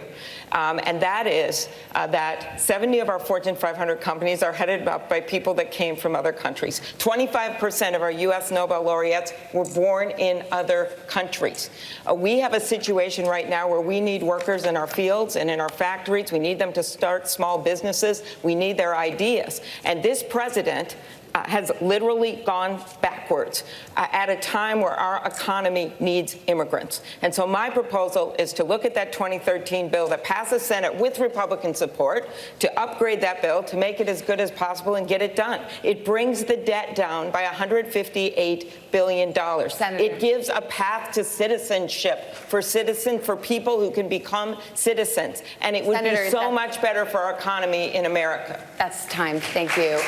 And that is that 70 of our Fortune 500 companies are headed up by people that came from other countries. 25% of our U.S. Nobel laureates were born in other countries. We have a situation right now where we need workers in our fields and in our factories. We need them to start small businesses. We need their ideas. And this president has literally gone backwards at a time where our economy needs immigrants. And so my proposal is to look at that 2013 bill that passed the Senate with Republican support, to upgrade that bill, to make it as good as possible and get it done. It brings the debt down by $158 billion. Senator. It gives a path to citizenship for people who can become citizens. And it would Senator, be so much better for our economy in America. That's time. Thank you.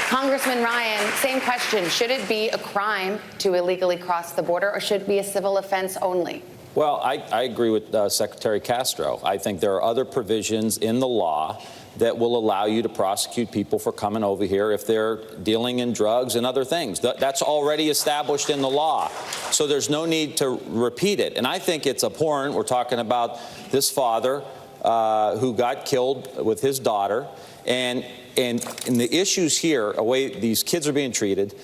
Congressman Ryan, same question. Should it be a crime to illegally cross the border, or should it be a civil offense only? Well, I agree with Secretary Castro. I think there are other provisions in the law that will allow you to prosecute people for coming over here if they're dealing in drugs and other things. That's already established in the law. So there's no need to repeat it. And I think it's abhorrent. We're talking about this father who got killed with his daughter. And the issues here, the way these kids are being treated,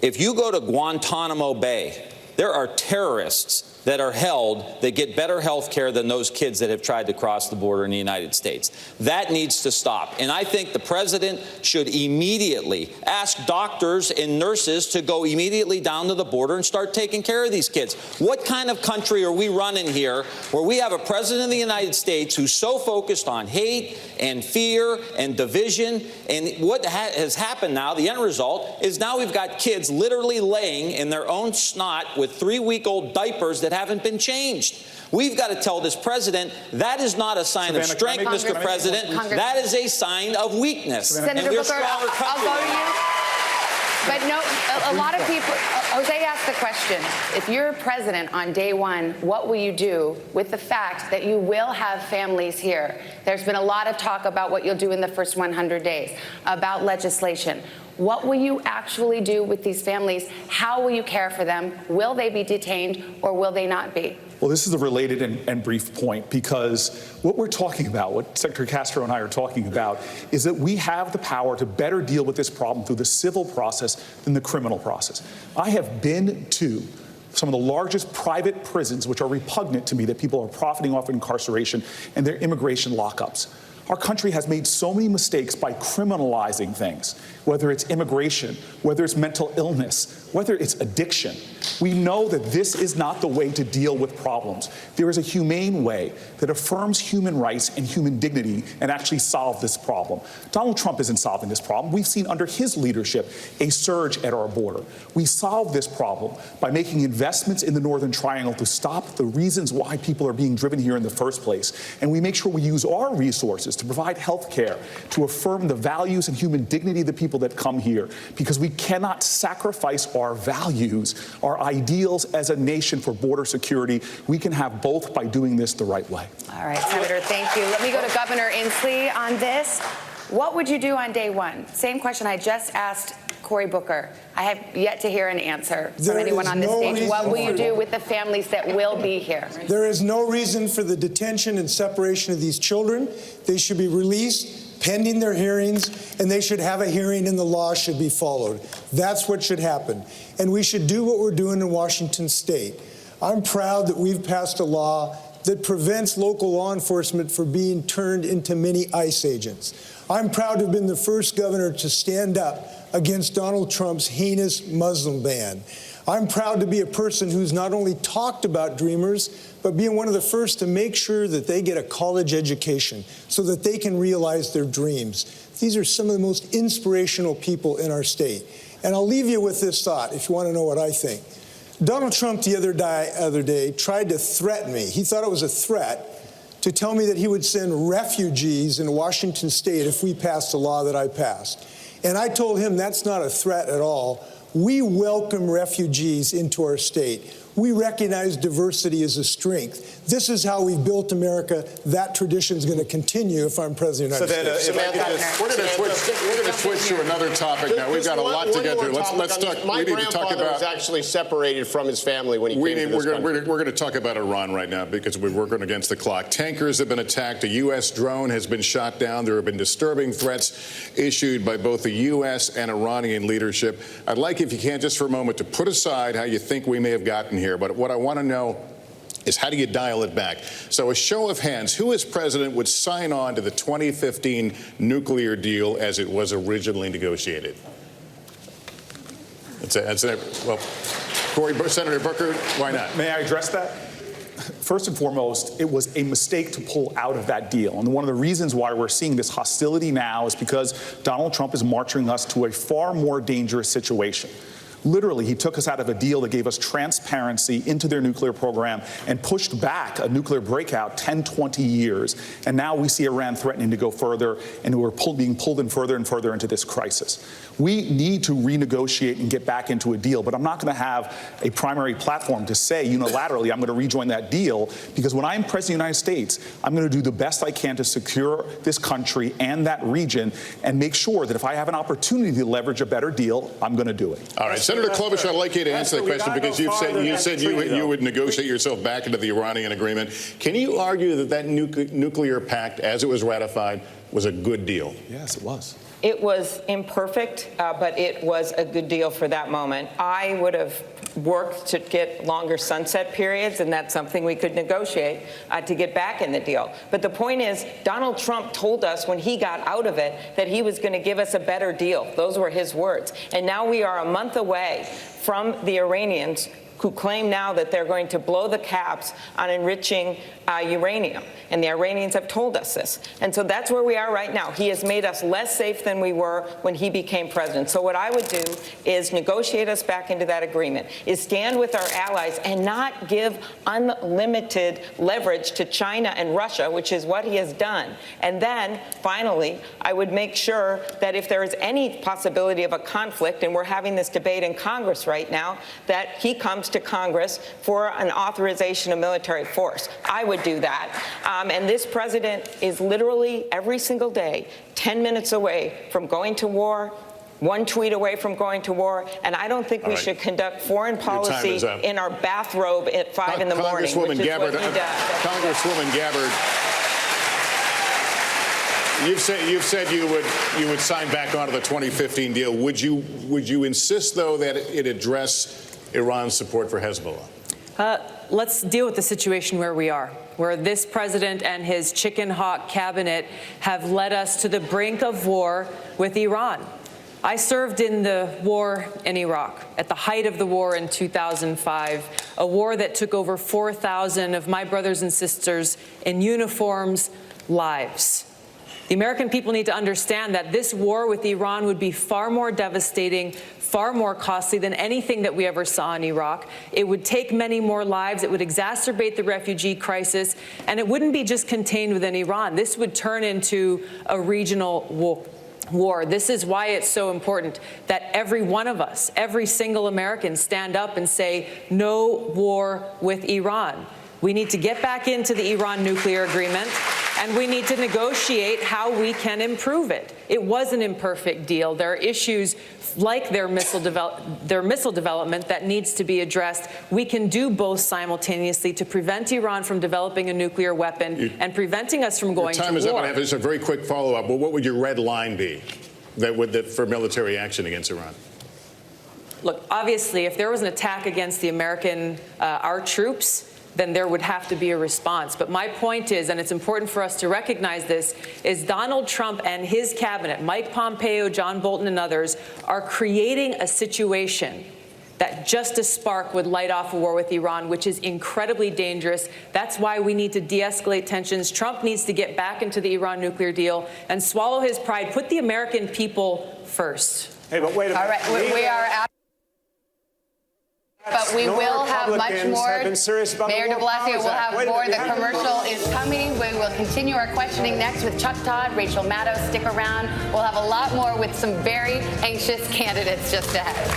if you go to Guantanamo Bay, there are terrorists that are held that get better health care than those kids that have tried to cross the border in the United States. That needs to stop. And I think the president should immediately ask doctors and nurses to go immediately down to the border and start taking care of these kids. What kind of country are we running here where we have a president of the United States who's so focused on hate and fear and division? And what has happened now, the end result, is now we've got kids literally laying in their own snot with 3-week-old diapers that haven't been changed. We've got to tell this president that is not a sign of strength, Mr. President. That is a sign of weakness. Senator Booker, I'll go to you. But no, a lot of people, Jose asked the question, if you're president on day one, what will you do with the fact that you will have families here? There's been a lot of talk about what you'll do in the first 100 days, about legislation. What will you actually do with these families? How will you care for them? Will they be detained or will they not be? Well, this is a related and brief point, because what we're talking about, what Secretary Castro and I are talking about, is that we have the power to better deal with this problem through the civil process than the criminal process. I have been to some of the largest private prisons, which are repugnant to me, that people are profiting off incarceration and their immigration lockups. Our country has made so many mistakes by criminalizing things, whether it's immigration, whether it's mental illness, whether it's addiction. We know that this is not the way to deal with problems. There is a humane way that affirms human rights and human dignity and actually solve this problem. Donald Trump isn't solving this problem. We've seen under his leadership a surge at our border. We solve this problem by making investments in the Northern Triangle to stop the reasons why people are being driven here in the first place. And we make sure we use our resources to provide health care, to affirm the values and human dignity of the people that come here, because we cannot sacrifice our values, our ideals as a nation for border security. We can have both by doing this the right way. All right, Senator, thank you. Let me go to Governor Inslee on this. What would you do on day one? Same question I just asked Cory Booker. I have yet to hear an answer from anyone on this stage. What will you do with the families that will be here? There is no reason for the detention and separation of these children. They should be released pending their hearings, and they should have a hearing and the law should be followed. That's what should happen. And we should do what we're doing in Washington State. I'm proud that we've passed a law that prevents local law enforcement from being turned into mini ICE agents. I'm proud to have been the first governor to stand up against Donald Trump's heinous Muslim ban. I'm proud to be a person who's not only talked about dreamers, but being one of the first to make sure that they get a college education so that they can realize their dreams. These are some of the most inspirational people in our state. And I'll leave you with this thought if you want to know what I think. Donald Trump the other day tried to threaten me. He thought it was a threat to tell me that he would send refugees in Washington State if we passed the law that I passed. And I told him that's not a threat at all. We welcome refugees into our state. We recognize diversity as a strength. This is how we've built America. That tradition is going to continue if I'm president of the United States. We're going to switch to another topic now. We've got a lot to get through. Let's talk. My We need to talk grandfather about. was actually separated from his family when he came to this country. We're going to talk about Iran right now because we're working against the clock. Tankers have been attacked. A U.S. drone has been shot down. There have been disturbing threats issued by both the U.S. and Iranian leadership. I'd like, if you can, just for a moment, to put aside how you think we may have gotten here. But what I want to know is, how do you dial it back? So a show of hands, who as president would sign on to the 2015 nuclear deal as it was originally negotiated? Well, Senator Booker, why not? May I address that? First and foremost, it was a mistake to pull out of that deal. And one of the reasons why we're seeing this hostility now is because Donald Trump is marching us to a far more dangerous situation. Literally, he took us out of a deal that gave us transparency into their nuclear program and pushed back a nuclear breakout 10, 20 years. And now we see Iran threatening to go further, and we're being pulled in further and further into this crisis. We need to renegotiate and get back into a deal, but I'm not going to have a primary platform to say unilaterally I'm going to rejoin that deal, because when I'm president of the United States, I'm going to do the best I can to secure this country and that region and make sure that if I have an opportunity to leverage a better deal, I'm going to do it. All right, Senator Klobuchar, I'd like you to answer that question because you said you would negotiate yourself back into the Iranian agreement. Can you argue that that nuclear pact, as it was ratified, was a good deal? Yes, it was. It was imperfect, but it was a good deal for that moment. I would have worked to get longer sunset periods, and that's something we could negotiate to get back in the deal. But the point is, Donald Trump told us when he got out of it that he was going to give us a better deal. Those were his words. And now we are a month away from the Iranians, who claim now that they're going to blow the caps on enriching uranium. And the Iranians have told us this. And so that's where we are right now. He has made us less safe than we were when he became president. So what I would do is negotiate us back into that agreement, is stand with our allies and not give unlimited leverage to China and Russia, which is what he has done. And then, finally, I would make sure that if there is any possibility of a conflict, and we're having this debate in Congress right now, that he comes to Congress for an authorization of military force. I would do that. And this president is literally every single day 10 minutes away from going to war, one tweet away from going to war, and I don't think we should conduct foreign policy in our bathrobe at 5 in the morning, Congresswoman Gabbard, you've said you would sign back onto the 2015 deal. Would you insist, though, that it address Iran's support for Hezbollah? Let's deal with the situation where we are, where this president and his chicken hawk cabinet have led us to the brink of war with Iran. I served in the war in Iraq at the height of the war in 2005, a war that took over 4,000 of my brothers and sisters in uniforms lives. The American people need to understand that this war with Iran would be far more devastating, far more costly than anything that we ever saw in Iraq. It would take many more lives. It would exacerbate the refugee crisis. And it wouldn't be just contained within Iran. This would turn into a regional war. This is why it's so important that every one of us, every single American, stand up and say, no war with Iran. We need to get back into the Iran nuclear agreement, and we need to negotiate how we can improve it. It was an imperfect deal. There are issues like their missile development that needs to be addressed. We can do both simultaneously to prevent Iran from developing a nuclear weapon and preventing us from going to war. Time is up, and I have just a very quick follow-up. Well, what would your red line be for military action against Iran? Look, obviously, if there was an attack against the our troops, then there would have to be a response. But my point is, and it's important for us to recognize this, is Donald Trump and his cabinet, Mike Pompeo, John Bolton, and others, are creating a situation that just a spark would light off a war with Iran, which is incredibly dangerous. That's why we need to de-escalate tensions. Trump needs to get back into the Iran nuclear deal and swallow his pride, put the American people first. Hey, but wait a minute. All right, we are out. But we will have much Republicans more. have been serious about the Mayor de War Blasio Powers will Act. have Wait a more. minute, The we haven't- commercial is coming. We will continue our questioning next with Chuck Todd, Rachel Maddow. Stick around. We'll have a lot more with some very anxious candidates just ahead.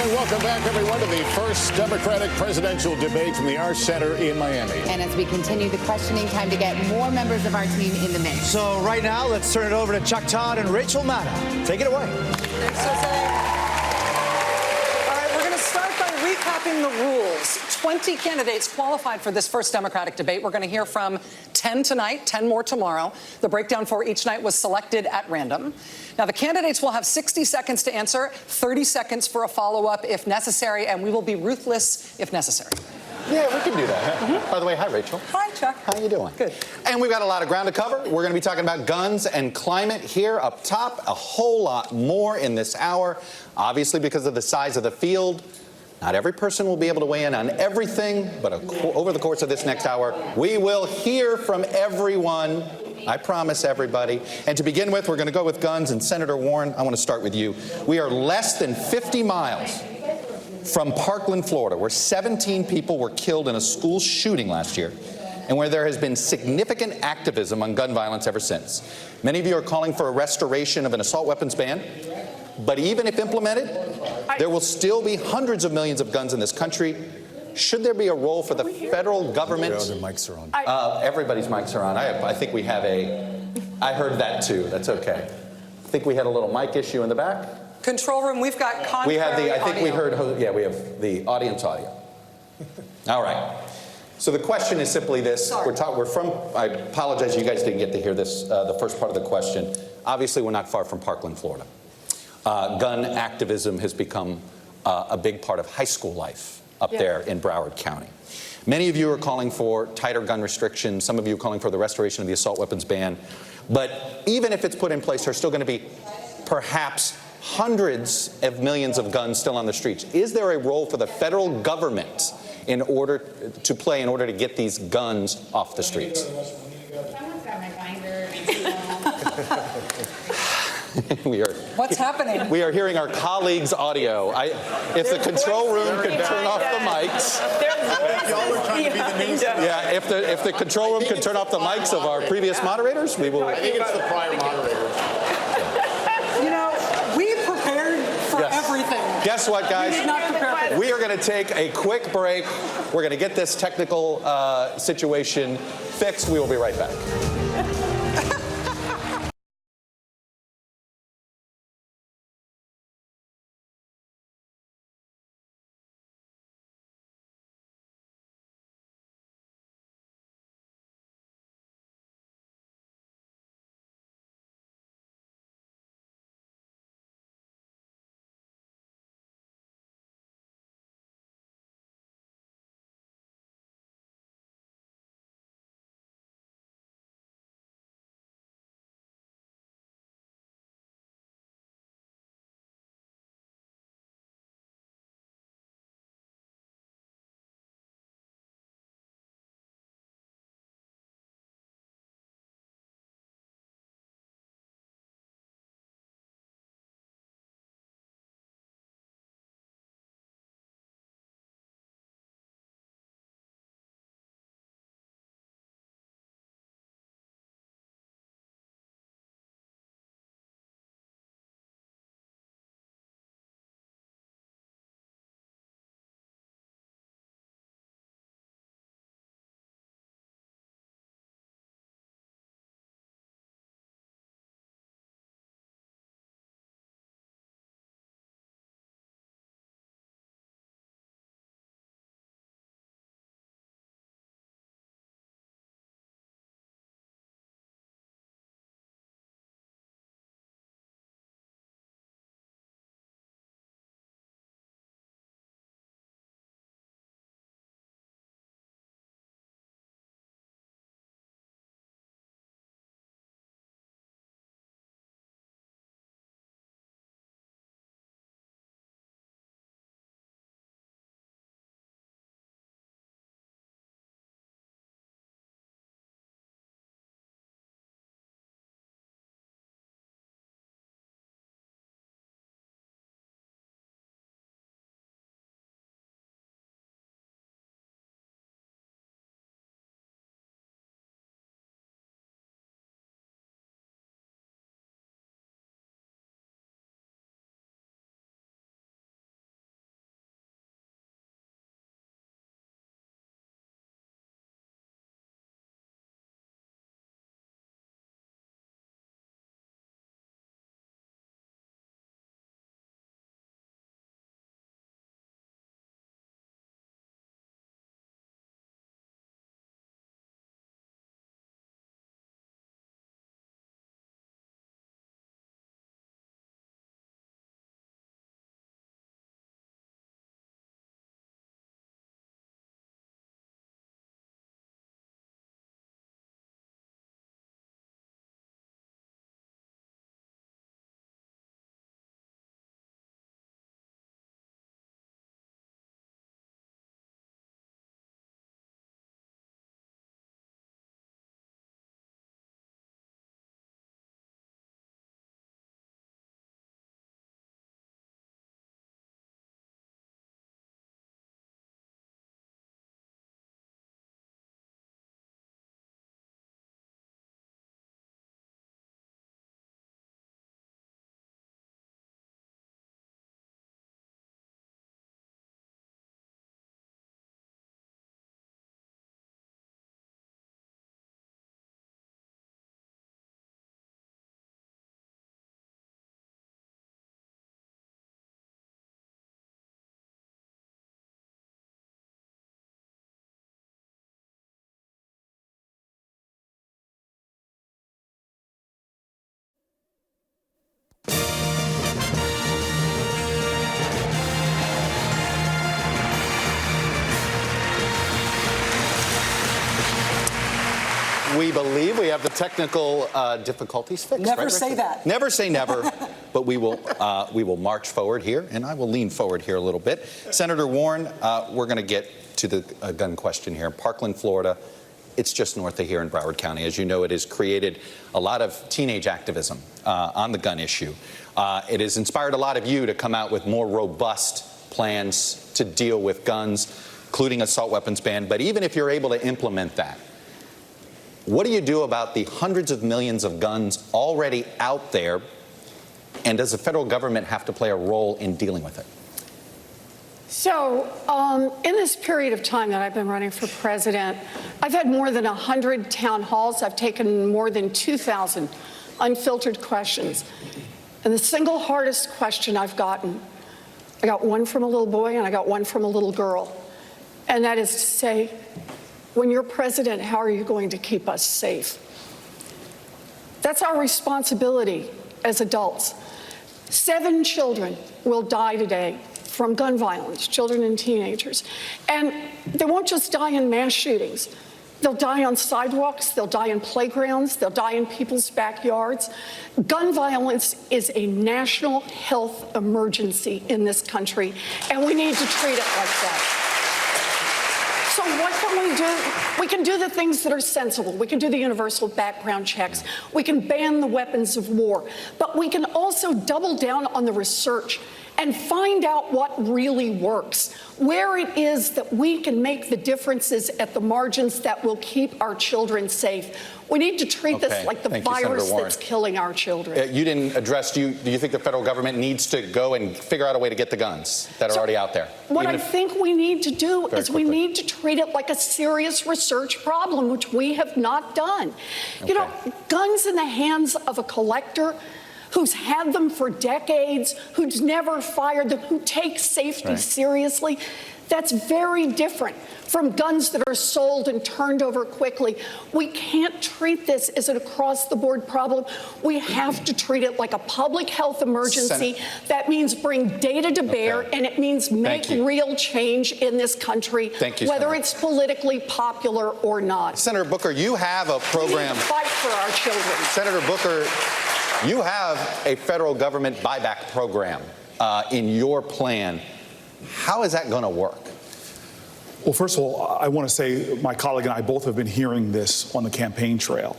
Welcome back, everyone, to the first Democratic presidential debate from the Arts Center in Miami. And as we continue the questioning, time to get more members of our team in the mix. So right now, let's turn it over to Chuck Todd and Rachel Maddow. Take it away. Thanks, Jose. All right, we're going to start by recapping recapping the rules, 20 candidates qualified for this first Democratic debate. We're going to hear from 10 tonight, 10 more tomorrow. The breakdown for each night was selected at random. Now, the candidates will have 60 seconds to answer, 30 seconds for a follow-up if necessary, and we will be ruthless if necessary. Yeah, we can do that. By the way, hi, Rachel. Hi, Chuck. How you doing? Good. And we've got a lot of ground to cover. We're going to be talking about guns and climate here up top. A whole lot more in this hour. Obviously, because of the size of the field, not every person will be able to weigh in on everything, but over the course of this next hour, we will hear from everyone. I promise everybody. And to begin with, we're going to go with guns. And Senator Warren, I want to start with you. We are less than 50 miles from Parkland, Florida, where 17 people were killed in a school shooting last year, and where there has been significant activism on gun violence ever since. Many of you are calling for a restoration of an assault weapons ban, but even if implemented, there will still be hundreds of millions of guns in this country. Should there be a role for the federal government? Their mics are on. Everybody's mics are on. I think we have I heard that too. That's okay. I think we had a little mic issue in the back. Control room, we've got contrary We have I think audio. we heard, yeah, we have the audience audio. All right. So the question is simply this. We're from, I apologize, you guys didn't get to hear this, the first part of the question. Obviously, we're not far from Parkland, Florida. Gun activism has become a big part of high school life up there in Broward County. Many of you are calling for tighter gun restrictions. Some of you are calling for the restoration of the assault weapons ban. But even if it's put in place, there's still going to be perhaps hundreds of millions of guns still on the streets. Is there a role for the federal government in order to get these guns off the streets? Someone's got my binder. What's happening? We are hearing our colleagues' audio. If the control room could turn off the mics. Yeah, if the control room could turn off the mics of our previous moderators, we will. I think it's the prior moderators. You know, we prepared for everything. Guess what, guys? We did not prepare for this. We are going to take a quick break. We're going to get this technical situation fixed. We will be right back. We believe we have the technical difficulties fixed. Never right, say Richard? that. Never say never. But we will march forward here, and I will lean forward here a little bit. Senator Warren, we're going to get to the gun question here. Parkland, Florida. It's just north of here in Broward County. As you know, it has created a lot of teenage activism on the gun issue. It has inspired a lot of you to come out with more robust plans to deal with guns, including assault weapons ban. But even if you're able to implement that, what do you do about the hundreds of millions of guns already out there? And does the federal government have to play a role in dealing with it? So in this period of time that I've been running for president, I've had more than 100 town halls. I've taken more than 2,000 unfiltered questions. And the single hardest question I've gotten, I got one from a little boy and I got one from a little girl. And that is to say, when you're president, how are you going to keep us safe? That's our responsibility as adults. 7 children will die today from gun violence, children and teenagers. And they won't just die in mass shootings. They'll die on sidewalks, they'll die in playgrounds, they'll die in people's backyards. Gun violence is a national health emergency in this country, and we need to treat it like that. So what can we do? We can do the things that are sensible. We can do the universal background checks. We can ban the weapons of war. But we can also double down on the research and find out what really works, where it is that we can make the differences at the margins that will keep our children safe. We need to treat this like the virus that's killing our children. You didn't address, do you think the federal government needs to go and figure out a way to get the guns that are already out there? What I think we need to do is we need to treat it like a serious research problem, which we have not done. You know, guns in the hands of a collector who's had them for decades, who's never fired them, who takes safety seriously, that's very different from guns that are sold and turned over quickly. We can't treat this as an across-the-board problem. We have to treat it like a public health emergency. That means bring data to bear, and it means make real change in this country, whether it's politically popular or not. Senator Booker, you have a program. We need to fight for our children. Senator Booker, you have a federal government buyback program in your plan. How is that going to work? Well, first of all, I want to say my colleague and I both have been hearing this on the campaign trail.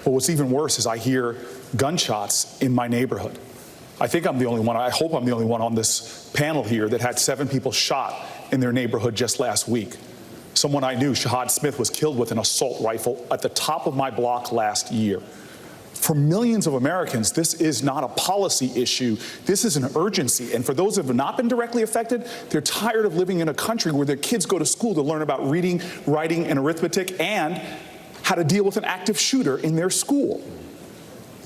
But what's even worse is I hear gunshots in my neighborhood. I think I'm the only one, I hope I'm the only one on this panel here that had 7 people shot in their neighborhood just last week. Someone I knew, Shahad Smith, was killed with an assault rifle at the top of my block last year. For millions of Americans, this is not a policy issue. This is an urgency. And for those who have not been directly affected, they're tired of living in a country where their kids go to school to learn about reading, writing, and arithmetic, and how to deal with an active shooter in their school.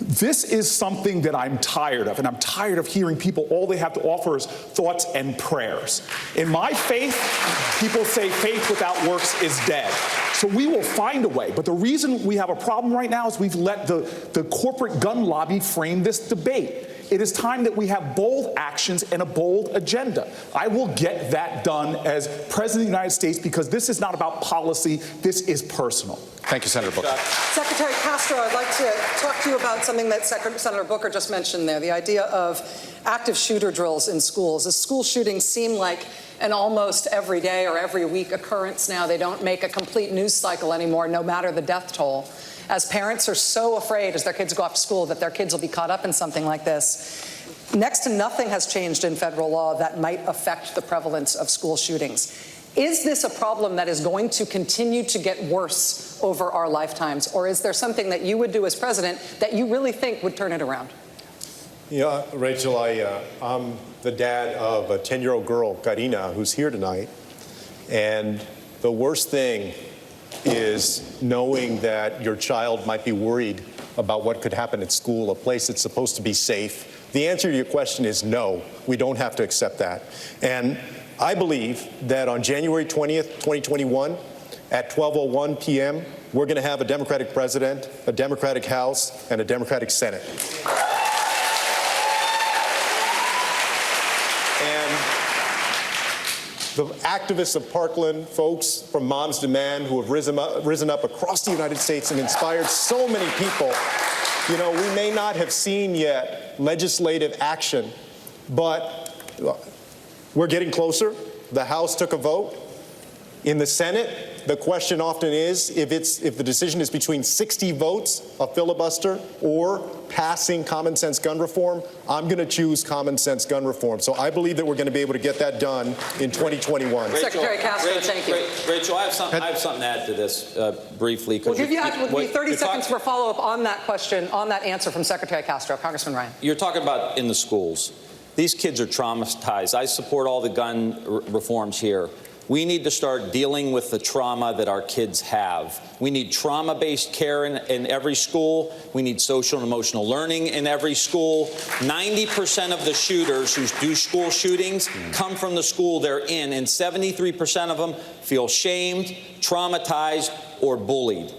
This is something that I'm tired of, and I'm tired of hearing people, all they have to offer is thoughts and prayers. In my faith, people say faith without works is dead. So we will find a way. But the reason we have a problem right now is we've let the corporate gun lobby frame this debate. It is time that we have bold actions and a bold agenda. I will get that done as President of the United States because this is not about policy, this is personal. Thank you, Senator Booker. Secretary Castro, I'd like to talk to you about something that Senator Booker just mentioned there, the idea of active shooter drills in schools. As school shootings seem like an almost every day or every week occurrence now, they don't make a complete news cycle anymore, no matter the death toll. As parents are so afraid as their kids go off to school that their kids will be caught up in something like this, next to nothing has changed in federal law that might affect the prevalence of school shootings. Is this a problem that is going to continue to get worse over our lifetimes, or is there something that you would do as president that you really think would turn it around? Yeah, Rachel, I'm the dad of a 10-year-old girl, Karina, who's here tonight. And the worst thing is knowing that your child might be worried about what could happen at school, a place that's supposed to be safe. The answer to your question is no, we don't have to accept that. And I believe that on January 20th, 2021, at 12:01 p.m., we're going to have a Democratic president, a Democratic House, and a Democratic Senate. And the activists of Parkland, folks from Moms Demand, who have risen up across the United States and inspired so many people. You know, we may not have seen yet legislative action, but we're getting closer. The House took a vote. In the Senate, the question often is if the decision is between 60 votes, a filibuster, or passing common sense gun reform, I'm going to choose common sense gun reform. So I believe that we're going to be able to get that done in 2021. Secretary Castro, thank you. Rachel, I have something to add to this briefly. We'll give you 30 seconds for follow-up on that question, on that answer from Secretary Castro. Congressman Ryan. You're talking about in the schools. These kids are traumatized. I support all the gun reforms here. We need to start dealing with the trauma that our kids have. We need trauma-based care in every school. We need social and emotional learning in every school. 90% of the shooters who do school shootings come from the school they're in, and 73% of them feel shamed, traumatized, or bullied.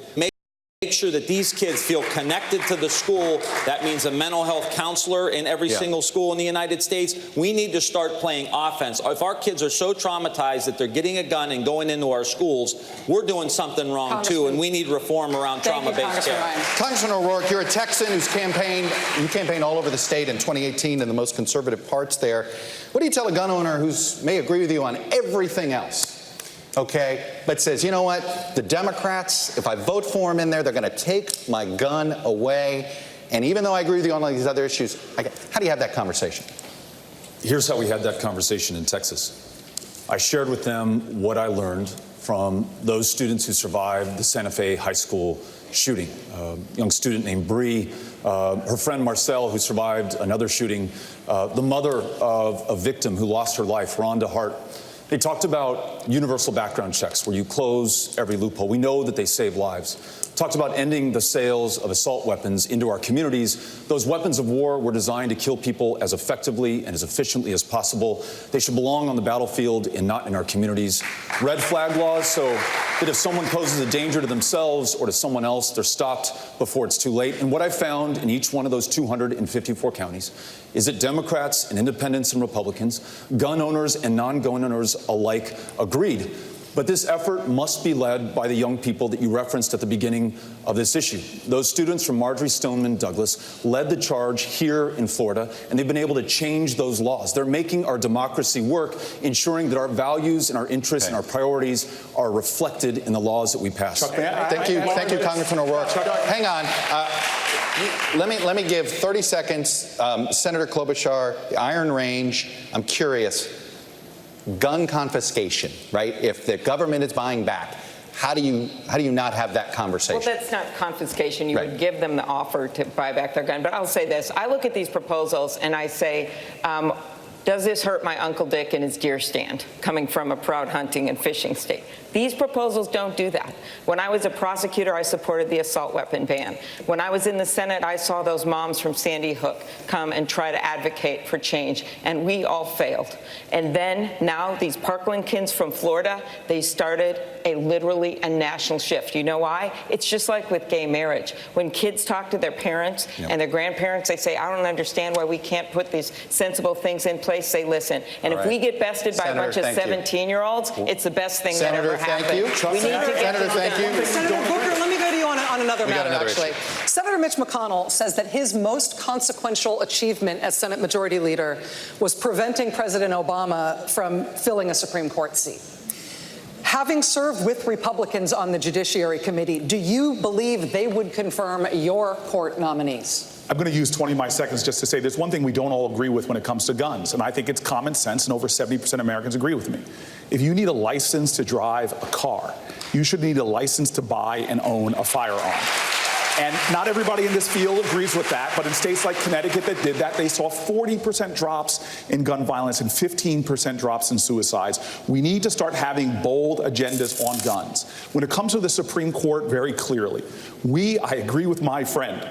Make sure that these kids feel connected to the school. That means a mental health counselor in every single school in the United States. We need to start playing offense. If our kids are so traumatized that they're getting a gun and going into our schools, we're doing something wrong too, and we need reform around trauma-based care. Congressman O'Rourke, you're a Texan who's you campaigned all over the state in 2018 in the most conservative parts there. What do you tell a gun owner who may agree with you on everything else? Okay, but says, you know what, the Democrats, if I vote for them in there, they're going to take my gun away. And even though I agree with you on all these other issues, how do you have that conversation? Here's how we had that conversation in Texas. I shared with them what I learned from those students who survived the Santa Fe High School shooting. A young student named Bree, her friend Marcel, who survived another shooting, the mother of a victim who lost her life, Rhonda Hart. They talked about universal background checks where you close every loophole. We know that they save lives. Talked about ending the sales of assault weapons into our communities. Those weapons of war were designed to kill people as effectively and as efficiently as possible. They should belong on the battlefield and not in our communities. Red flag laws so that if someone poses a danger to themselves or to someone else, they're stopped before it's too late. And what I found in each one of those 254 counties is that Democrats and independents and Republicans, gun owners and non-gun owners alike, agreed. But this effort must be led by the young people that you referenced at the beginning of this issue. Those students from Marjory Stoneman Douglas led the charge here in Florida, and they've been able to change those laws. They're making our democracy work, ensuring that our values and our interests and our priorities are reflected in the laws that we pass. Thank you, Congressman O'Rourke. Hang on. Let me give 30 seconds. Senator Klobuchar, the Iron Range, I'm curious. Gun confiscation, right? If the government is buying back, how do you not have that conversation? Well, that's not confiscation. You would give them the offer to buy back their gun. But I'll say this. I look at these proposals and I say, does this hurt my Uncle Dick in his deer stand, coming from a proud hunting and fishing state? These proposals don't do that. When I was a prosecutor, I supported the assault weapon ban. When I was in the Senate, I saw those moms from Sandy Hook come and try to advocate for change, and we all failed. And then now these Parkland kids from Florida, they started literally a national shift. You know why? It's just like with gay marriage. When kids talk to their parents and their grandparents, they say, I don't understand why we can't put these sensible things in place. They listen. And if we get bested by a bunch of 17-year-olds, it's the best thing that ever happened. Thank you. We need to get Senator, thank you. Senator Booker, let me go to you on another matter, actually. Senator Mitch McConnell says that his most consequential achievement as Senate Majority Leader was preventing President Obama from filling a Supreme Court seat. Having served with Republicans on the Judiciary Committee, do you believe they would confirm your court nominees? I'm going to use 20 of my seconds just to say there's one thing we don't all agree with when it comes to guns, and I think it's common sense, and over 70% of Americans agree with me. If you need a license to drive a car, you should need a license to buy and own a firearm. And not everybody in this field agrees with that, but in states like Connecticut that did that, they saw 40% drops in gun violence and 15% drops in suicides. We need to start having bold agendas on guns. When it comes to the Supreme Court, very clearly, I agree with my friend,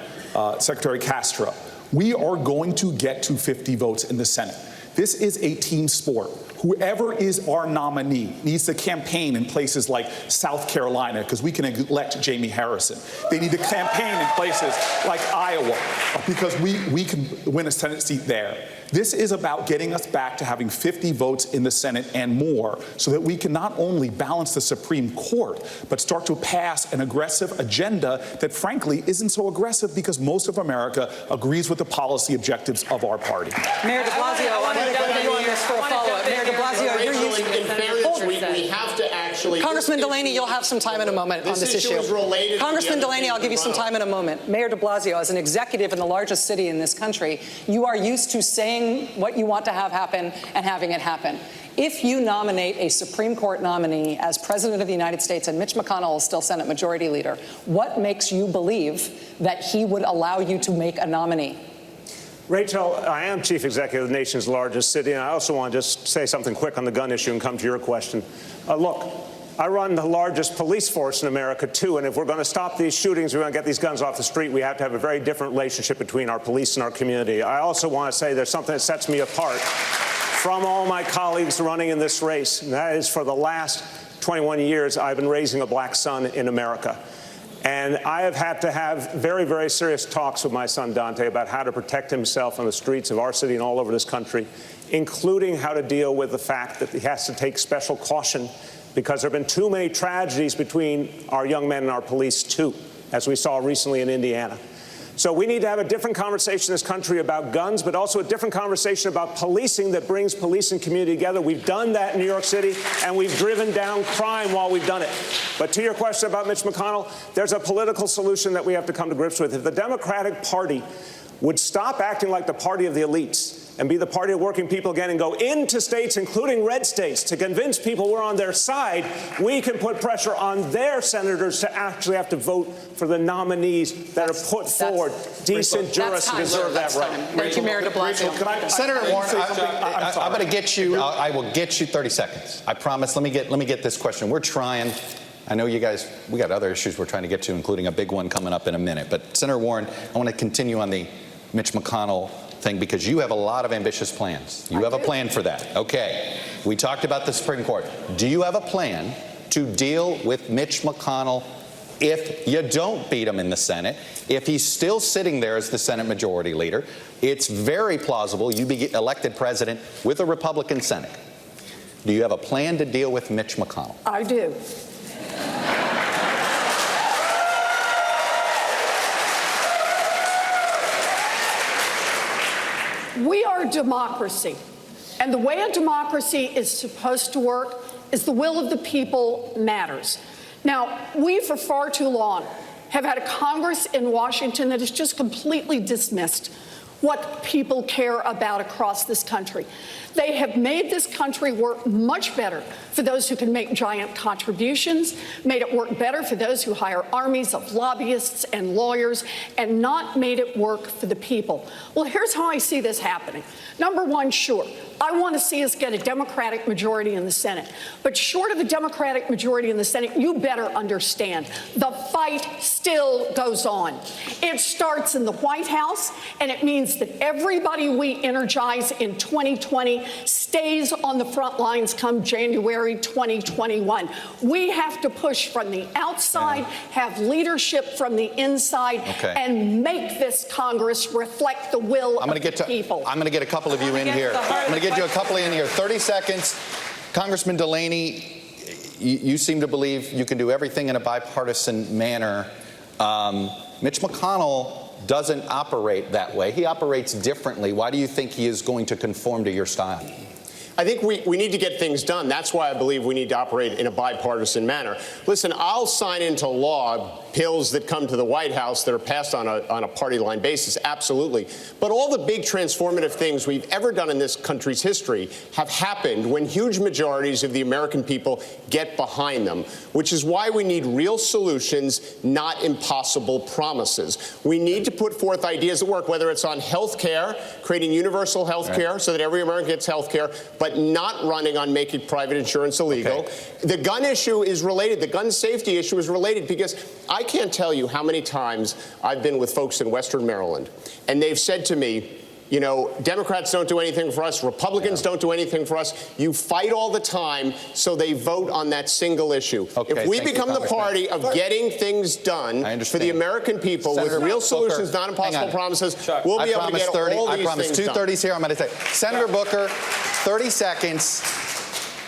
Secretary Castro, we are going to get to 50 votes in the Senate. This is a team sport. Whoever is our nominee needs to campaign in places like South Carolina, because we can elect Jamie Harrison. They need to campaign in places like Iowa, because we can win a Senate seat there. This is about getting us back to having 50 votes in the Senate and more, so that we can not only balance the Supreme Court, but start to pass an aggressive agenda that, frankly, isn't so aggressive because most of America agrees with the policy objectives of our party. Mayor de Blasio, I'm going to go to you on this for a follow-up. Mayor de Blasio, you're using we have to actually. Congressman Delaney, you'll have some time in a moment on this issue. Congressman Delaney, I'll give you some time in a moment. Mayor de Blasio, as an executive in the largest city in this country, you are used to saying what you want to have happen and having it happen. If you nominate a Supreme Court nominee as President of the United States and Mitch McConnell is still Senate Majority Leader, what makes you believe that he would allow you to make a nominee? Rachel, I am chief executive of the nation's largest city, and I also want to just say something quick on the gun issue and come to your question. Look, I run the largest police force in America, too, and if we're going to stop these shootings, we're going to get these guns off the street, we have to have a very different relationship between our police and our community. I also want to say there's something that sets me apart from all my colleagues running in this race, and that is for the last 21 years, I've been raising a black son in America. And I have had to have very, very serious talks with my son Dante about how to protect himself on the streets of our city and all over this country, including how to deal with the fact that he has to take special caution because there have been too many tragedies between our young men and our police, too, as we saw recently in Indiana. So we need to have a different conversation in this country about guns, but also a different conversation about policing that brings police and community together. We've done that in New York City, and we've driven down crime while we've done it. But to your question about Mitch McConnell, there's a political solution that we have to come to grips with. If the Democratic Party would stop acting like the party of the elites and be the party of working people again and go into states, including red states, to convince people we're on their side, we can put pressure on their senators to actually have to vote for the nominees that are put forward. Decent jurists deserve that right. Thank you, Mayor de Blasio. Senator Warren, I'm going to get you. I will get you 30 seconds. I promise. Let me get this question. We're trying. I know you guys, we got other issues we're trying to get to, including a big one coming up in a minute. But Senator Warren, I want to continue on the Mitch McConnell thing because you have a lot of ambitious plans. You have a plan for that. Okay. We talked about the Supreme Court. Do you have a plan to deal with Mitch McConnell if you don't beat him in the Senate, if he's still sitting there as the Senate Majority Leader? It's very plausible you be elected president with a Republican Senate. Do you have a plan to deal with Mitch McConnell? I do. We are a democracy, and the way a democracy is supposed to work is the will of the people matters. Now, we for far too long have had a Congress in Washington that has just completely dismissed what people care about across this country. They have made this country work much better for those who can make giant contributions, made it work better for those who hire armies of lobbyists and lawyers, and not made it work for the people. Well, here's how I see this happening. Number one, sure, I want to see us get a Democratic majority in the Senate. But short of a Democratic majority in the Senate, you better understand the fight still goes on. It starts in the White House, and it means that everybody we energize in 2020 stays on the front lines come January 2021. We have to push from the outside, have leadership from the inside, and make this Congress reflect the will of the people. I'm going to get a couple of you in here. I'm going to get you a couple in here. 30 seconds. Congressman Delaney, you seem to believe you can do everything in a bipartisan manner. Mitch McConnell doesn't operate that way. He operates differently. Why do you think he is going to conform to your style? I think we need to get things done. That's why I believe we need to operate in a bipartisan manner. Listen, I'll sign into law bills that come to the White House that are passed on a party line basis, absolutely. But all the big transformative things we've ever done in this country's history have happened when huge majorities of the American people get behind them, which is why we need real solutions, not impossible promises. We need to put forth ideas that work, whether it's on health care, creating universal health care so that every American gets health care, but not running on making private insurance illegal. The gun issue is related. The gun safety issue is related because I can't tell you how many times I've been with folks in Western Maryland, and they've said to me, You know, Democrats don't do anything for us. Republicans don't do anything for us. You fight all the time, so they vote on that single issue. Okay, if we thank you, become the Congressman. party of getting things done for the American people Senator with real Booker, solutions, not impossible promises, we'll be able to get all these I promise things two done. 30s here. I'm going to say, Senator Booker, 30 seconds.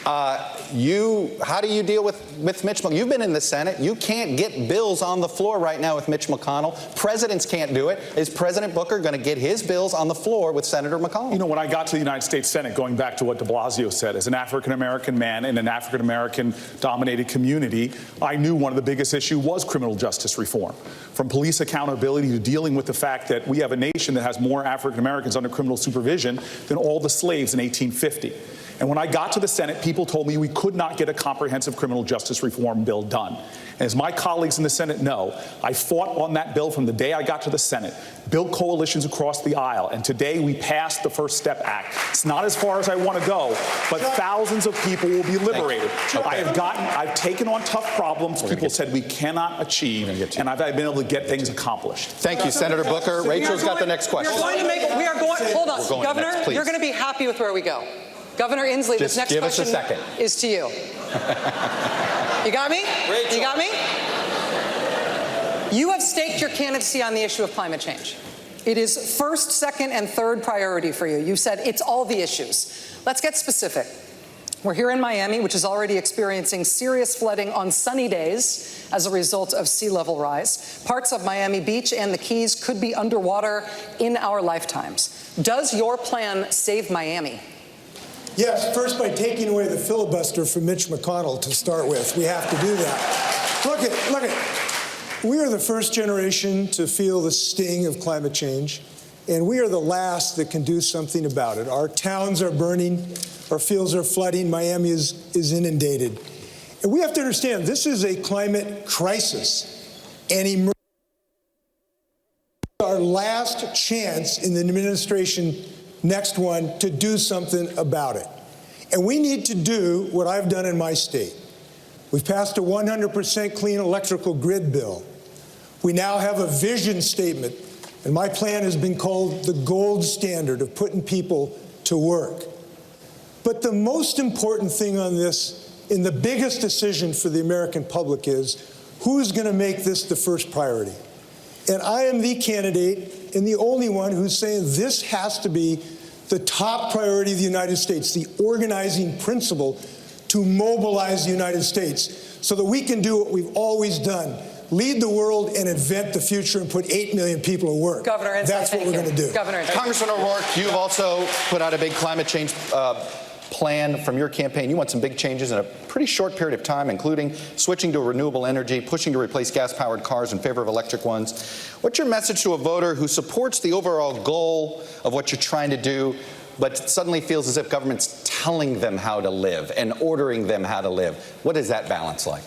How do you deal with Mitch McConnell? You've been in the Senate. You can't get bills on the floor right now with Mitch McConnell. Presidents can't do it. Is President Booker going to get his bills on the floor with Senator McConnell? You know, when I got to the United States Senate, going back to what de Blasio said, as an African-American man in an African-American dominated community, I knew one of the biggest issues was criminal justice reform. From police accountability to dealing with the fact that we have a nation that has more African-Americans under criminal supervision than all the slaves in 1850. And when I got to the Senate, people told me we could not get a comprehensive criminal justice reform bill done. And as my colleagues in the Senate know, I fought on that bill from the day I got to the Senate, built coalitions across the aisle, and today we passed the First Step Act. It's not as far as I want to go, but thousands of people will be liberated. I've taken on tough problems people said we cannot achieve, and I've been able to get things accomplished. Thank you, Senator Booker. Rachel's got the next question. Hold on, Governor, next, you're going to be happy with where we go. Governor Inslee, this next give us question a second. is to you. You got me? Rachel. You got me? You have staked your candidacy on the issue of climate change. It is first, second, and third priority for you. You said it's all the issues. Let's get specific. We're here in Miami, which is already experiencing serious flooding on sunny days as a result of sea level rise. Parts of Miami Beach and the Keys could be underwater in our lifetimes. Does your plan save Miami? Yes, first by taking away the filibuster from Mitch McConnell to start with. We have to do that. Look at, we are the first generation to feel the sting of climate change, and we are the last that can do something about it. Our towns are burning, our fields are flooding, Miami is inundated. And we have to understand, this is a climate crisis, and our last chance in the administration next one to do something about it. And we need to do what I've done in my state. We've passed a 100% clean electrical grid bill. We now have a vision statement, and my plan has been called the gold standard of putting people to work. But the most important thing on this, and the biggest decision for the American public, is who's going to make this the first priority. And I am the candidate and the only one who's saying this has to be the top priority of the United States, the organizing principle to mobilize the United States so that we can do what we've always done, lead the world and invent the future and put 8 million people to work. Governor, that's what we're going to do. Governor, Congressman O'Rourke, you've also put out a big climate change plan from your campaign. You want some big changes in a pretty short period of time, including switching to renewable energy, pushing to replace gas-powered cars in favor of electric ones. What's your message to a voter who supports the overall goal of what you're trying to do, but suddenly feels as if government's telling them how to live and ordering them how to live? What is that balance like?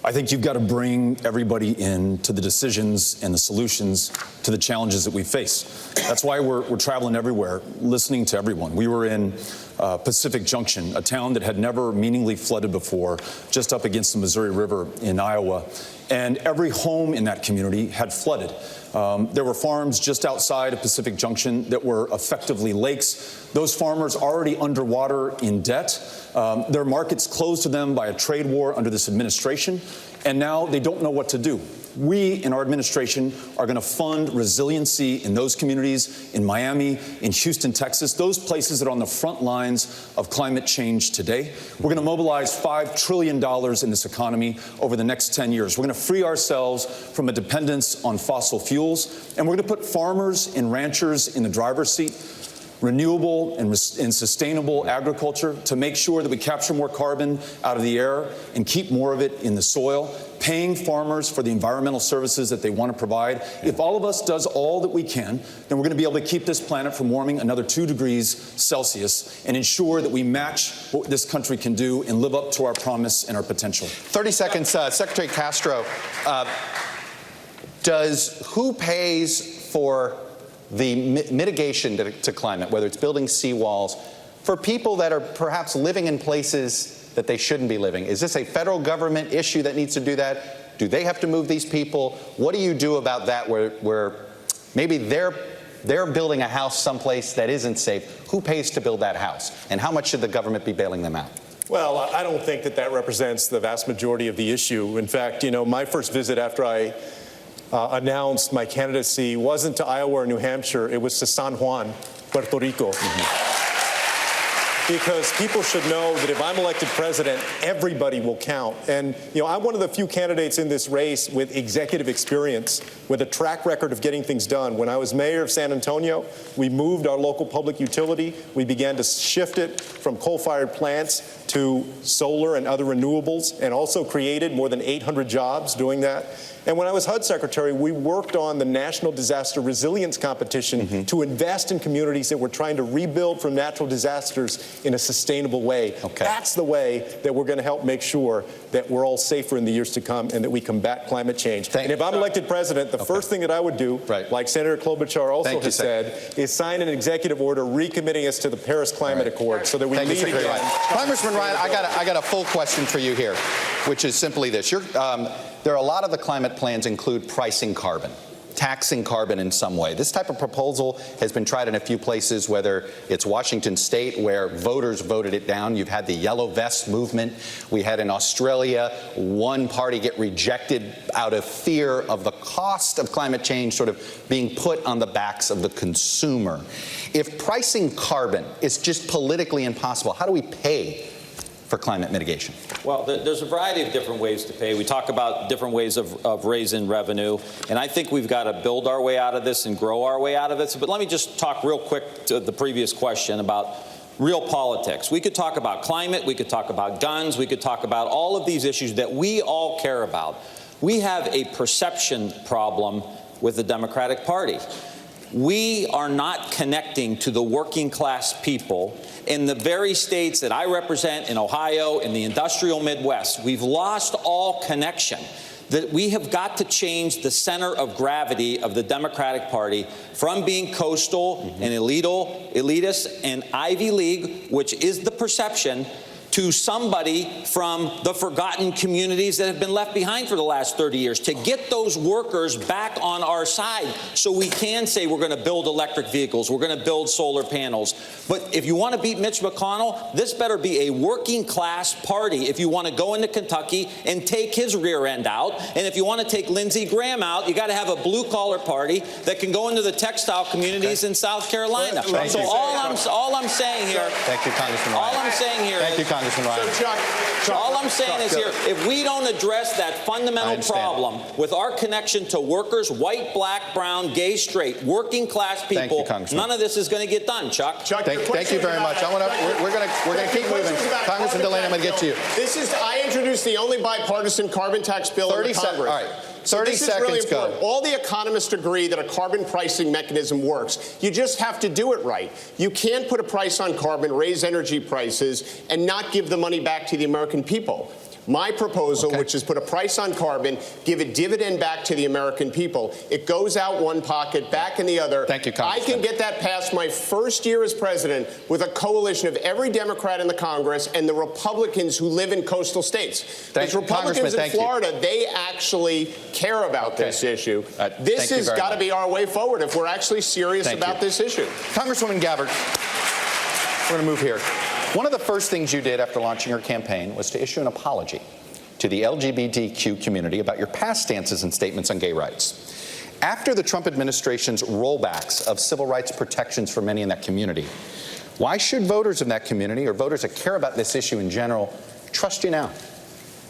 I think you've got to bring everybody in to the decisions and the solutions to the challenges that we face. That's why we're traveling everywhere, listening to everyone. We were in Pacific Junction, a town that had never meaningfully flooded before, just up against the Missouri River in Iowa. And every home in that community had flooded. There were farms just outside of Pacific Junction that were effectively lakes. Those farmers already underwater in debt. Their markets closed to them by a trade war under this administration, and now they don't know what to do. We, in our administration, are going to fund resiliency in those communities, in Miami, in Houston, Texas, those places that are on the front lines of climate change today. We're going to mobilize $5 trillion in this economy over the next 10 years. We're going to free ourselves from a dependence on fossil fuels, and we're going to put farmers and ranchers in the driver's seat, renewable and sustainable agriculture to make sure that we capture more carbon out of the air and keep more of it in the soil, paying farmers for the environmental services that they want to provide. If all of us does all that we can, then we're going to be able to keep this planet from warming another 2 degrees Celsius and ensure that we match what this country can do and live up to our promise and our potential. 30 seconds. Secretary Castro, who pays for the mitigation to climate, whether it's building seawalls, for people that are perhaps living in places that they shouldn't be living? Is this a federal government issue that needs to do that? Do they have to move these people? What do you do about that where maybe their they're building a house someplace that isn't safe. Who pays to build that house? And how much should the government be bailing them out? Well, I don't think that represents the vast majority of the issue. In fact, my first visit after I announced my candidacy wasn't to Iowa or New Hampshire. It was to San Juan, Puerto Rico. Because people should know that if I'm elected president, everybody will count. And, I'm one of the few candidates in this race with executive experience, with a track record of getting things done. When I was mayor of San Antonio, we moved our local public utility. We began to shift it from coal-fired plants to solar and other renewables, and also created more than 800 jobs doing that. And when I was HUD secretary, we worked on the National Disaster Resilience Competition to invest in communities that were trying to rebuild from natural disasters in a sustainable way. That's the way that we're going to help make sure that we're all safer in the years to come and that we combat climate change. And if I'm elected president, the first thing that I would do, like Senator Klobuchar also has said, is sign an executive order recommitting us to the Paris Climate Accord so that we lead again. Congressman Ryan, I got a full question for you here, which is simply this. There are a lot of the climate plans include pricing carbon, taxing carbon in some way. This type of proposal has been tried in a few places, whether it's Washington State, where voters voted it down. You've had the Yellow Vest movement. We had in Australia one party get rejected out of fear of the cost of climate change sort of being put on the backs of the consumer. If pricing carbon is just politically impossible, how do we pay for climate mitigation? Well, there's a variety of different ways to pay. We talk about different ways of raising revenue, and I think we've got to build our way out of this and grow our way out of it. But let me just talk real quick to the previous question about real politics. We could talk about climate, we could talk about guns, we could talk about all of these issues that we all care about. We have a perception problem with the Democratic Party. We are not connecting to the working class people in the very states that I represent, in Ohio, in the industrial Midwest. We've lost all connection. That we have got to change the center of gravity of the Democratic Party from being coastal and elitist and Ivy League, which is the perception, to somebody from the forgotten communities that have been left behind for the last 30 years, to get those workers back on our side so we can say we're going to build electric vehicles, we're going to build solar panels. But if you want to beat Mitch McConnell, this better be a working class party if you want to go into Kentucky and take his rear end out. And if you want to take Lindsey Graham out, you got to have a blue collar party that can go into the textile communities in South Carolina. So all I'm saying here, thank you, Congressman Ryan. All I'm saying here thank you, Congressman Ryan. So Chuck, all I'm saying is here, if we don't address that fundamental problem with our connection to workers, white, black, brown, gay, straight, working class people, none of this is going to get done, Chuck. Thank you very much. We're going to keep moving. Congressman DeLaney, I'm going to get to you. I introduced the only bipartisan carbon tax bill in the Congress. All right. So 30 this is seconds, really important. go. All the economists agree that a carbon pricing mechanism works. You just have to do it right. You can't put a price on carbon, raise energy prices, and not give the money back to the American people. My proposal, which is put a price on carbon, give a dividend back to the American people. It goes out one pocket, back in the other. Thank you, Congressman. I can get that passed my first year as president with a coalition of every Democrat in the Congress and the Republicans who live in coastal states. Because Republicans in Florida, they actually care about this issue. This has got to be our way forward if we're actually serious about this issue. Congresswoman Gabbard, we're going to move here. One of the first things you did after launching your campaign was to issue an apology to the LGBTQ community about your past stances and statements on gay rights. After the Trump administration's rollbacks of civil rights protections for many in that community, why should voters in that community, or voters that care about this issue in general, trust you now?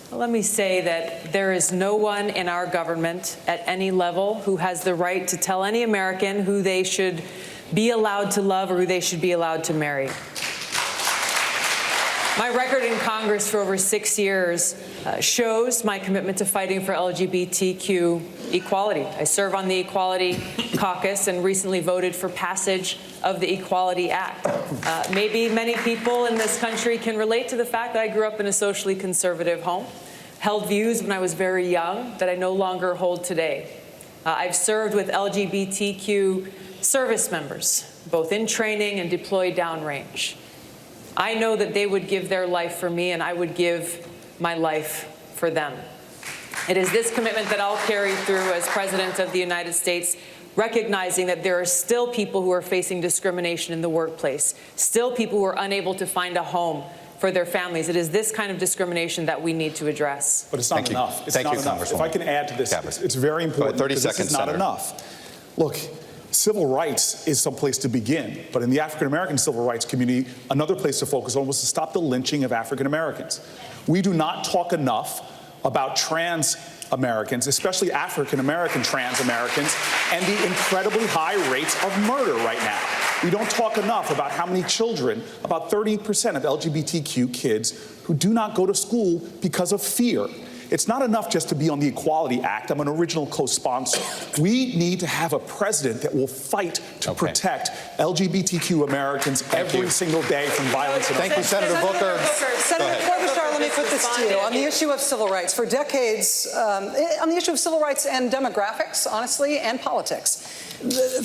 Well, let me say that there is no one in our government at any level who has the right to tell any American who they should be allowed to love or who they should be allowed to marry. My record in Congress for over 6 years shows my commitment to fighting for LGBTQ equality. I serve on the Equality Caucus and recently voted for passage of the Equality Act. Maybe many people in this country can relate to the fact that I grew up in a socially conservative home, held views when I was very young that I no longer hold today. I've served with LGBTQ service members, both in training and deployed downrange. I know that they would give their life for me, and I would give my life for them. It is this commitment that I'll carry through as President of the United States recognizing that there are still people who are facing discrimination in the workplace, still people who are unable to find a home for their families. It is this kind of discrimination that we need to address. But it's not enough. It's not enough. If I can add to this, it's very important. 30 because seconds, this is not Senator. enough. Look, civil rights is some place to begin, but in the African-American civil rights community, another place to focus on was to stop the lynching of African-Americans. We do not talk enough about trans Americans, especially African-American trans Americans, and the incredibly high rates of murder right now. We don't talk enough about how many children, about 30% of LGBTQ kids, who do not go to school because of fear. It's not enough just to be on the Equality Act. I'm an original co-sponsor. We need to have a president that will fight to protect LGBTQ Americans every single day from violence. Thank you, Senator Booker. Senator Klobuchar, let me put this to you. On the issue of civil rights, for decades, on the issue of civil rights and demographics, honestly, and politics,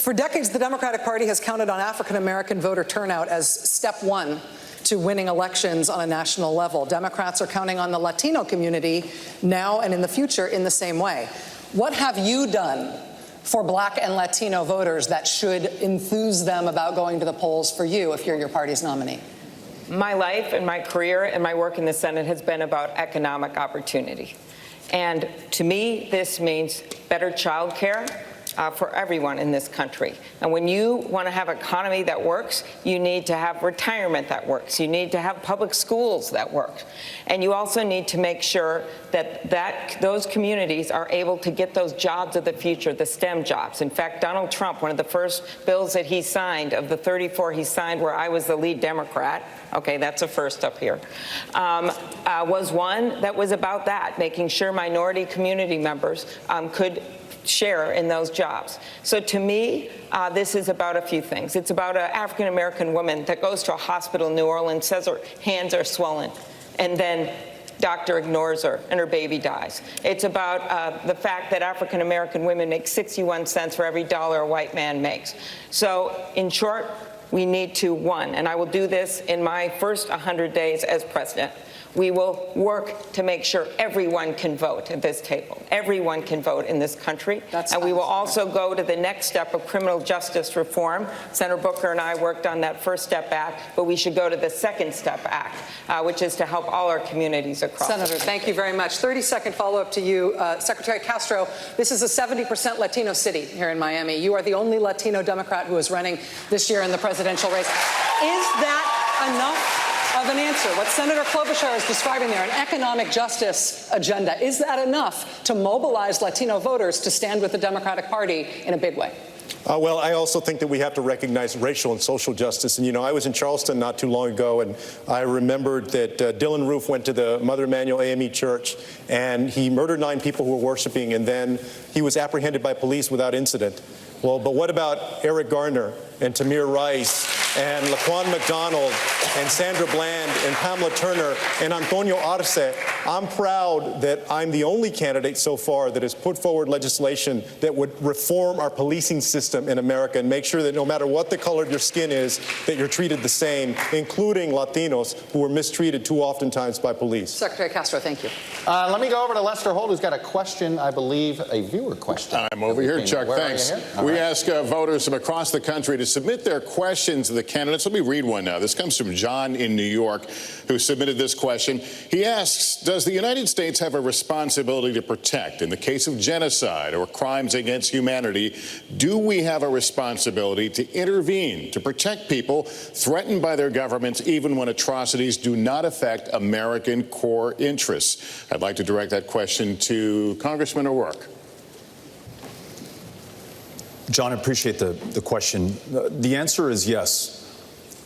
for decades, the Democratic Party has counted on African-American voter turnout as step one to winning elections on a national level. Democrats are counting on the Latino community now and in the future in the same way. What have you done for Black and Latino voters that should enthuse them about going to the polls for you if you're your party's nominee? My life and my career and my work in the Senate has been about economic opportunity. And to me, this means better child care for everyone in this country. And when you want to have an economy that works, you need to have retirement that works. You need to have public schools that work. And you also need to make sure that those communities are able to get those jobs of the future, the STEM jobs. In fact, Donald Trump, one of the first bills that he signed, of the 34 he signed where I was the lead Democrat, okay, that's a first up here, was one that was about that, making sure minority community members could share in those jobs. So to me, this is about a few things. It's about an African-American woman that goes to a hospital in New Orleans, says her hands are swollen, and then doctor ignores her and her baby dies. It's about the fact that African-American women make 61 cents for every dollar a white man makes. So in short, we need to, one, and I will do this in my first 100 days as president, we will work to make sure everyone can vote at this table. Everyone can vote in this country. And we will also go to the next step of criminal justice reform. Senator Booker and I worked on that First Step Act, but we should go to the Second Step Act, which is to help all our communities across. Senator, thank you very much. 30-second follow-up to you. Secretary Castro, this is a 70% Latino city here in Miami. You are the only Latino Democrat who is running this year in the presidential race. Is that enough of an answer? What Senator Klobuchar is describing there, an economic justice agenda, is that enough to mobilize Latino voters to stand with the Democratic Party in a big way? Well, I also think that we have to recognize racial and social justice. And, you know, I was in Charleston not too long ago, and I remembered that Dylan Roof went to the Mother Emanuel AME Church, and he murdered 9 people who were worshiping, and then he was apprehended by police without incident. Well, but what about Eric Garner and Tamir Rice and Laquan McDonald and Sandra Bland and Pamela Turner and Antonio Arce? I'm proud that I'm the only candidate so far that has put forward legislation that would reform our policing system in America and make sure that no matter what the color of your skin is, that you're treated the same, including Latinos who are mistreated too oftentimes by police. Secretary Castro, thank you. Let me go over to Lester Holt, who's got a question, I believe, a viewer question. I'm over here, Chuck. Thanks. We ask voters from across the country to submit their questions to the candidates. Let me read one now. This comes from John in New York, who submitted this question. He asks, does the United States have a responsibility to protect in the case of genocide or crimes against humanity? Do we have a responsibility to intervene to protect people threatened by their governments, even when atrocities do not affect American core interests? I'd like to direct that question to Congressman O'Rourke. John, I appreciate the question. The answer is yes,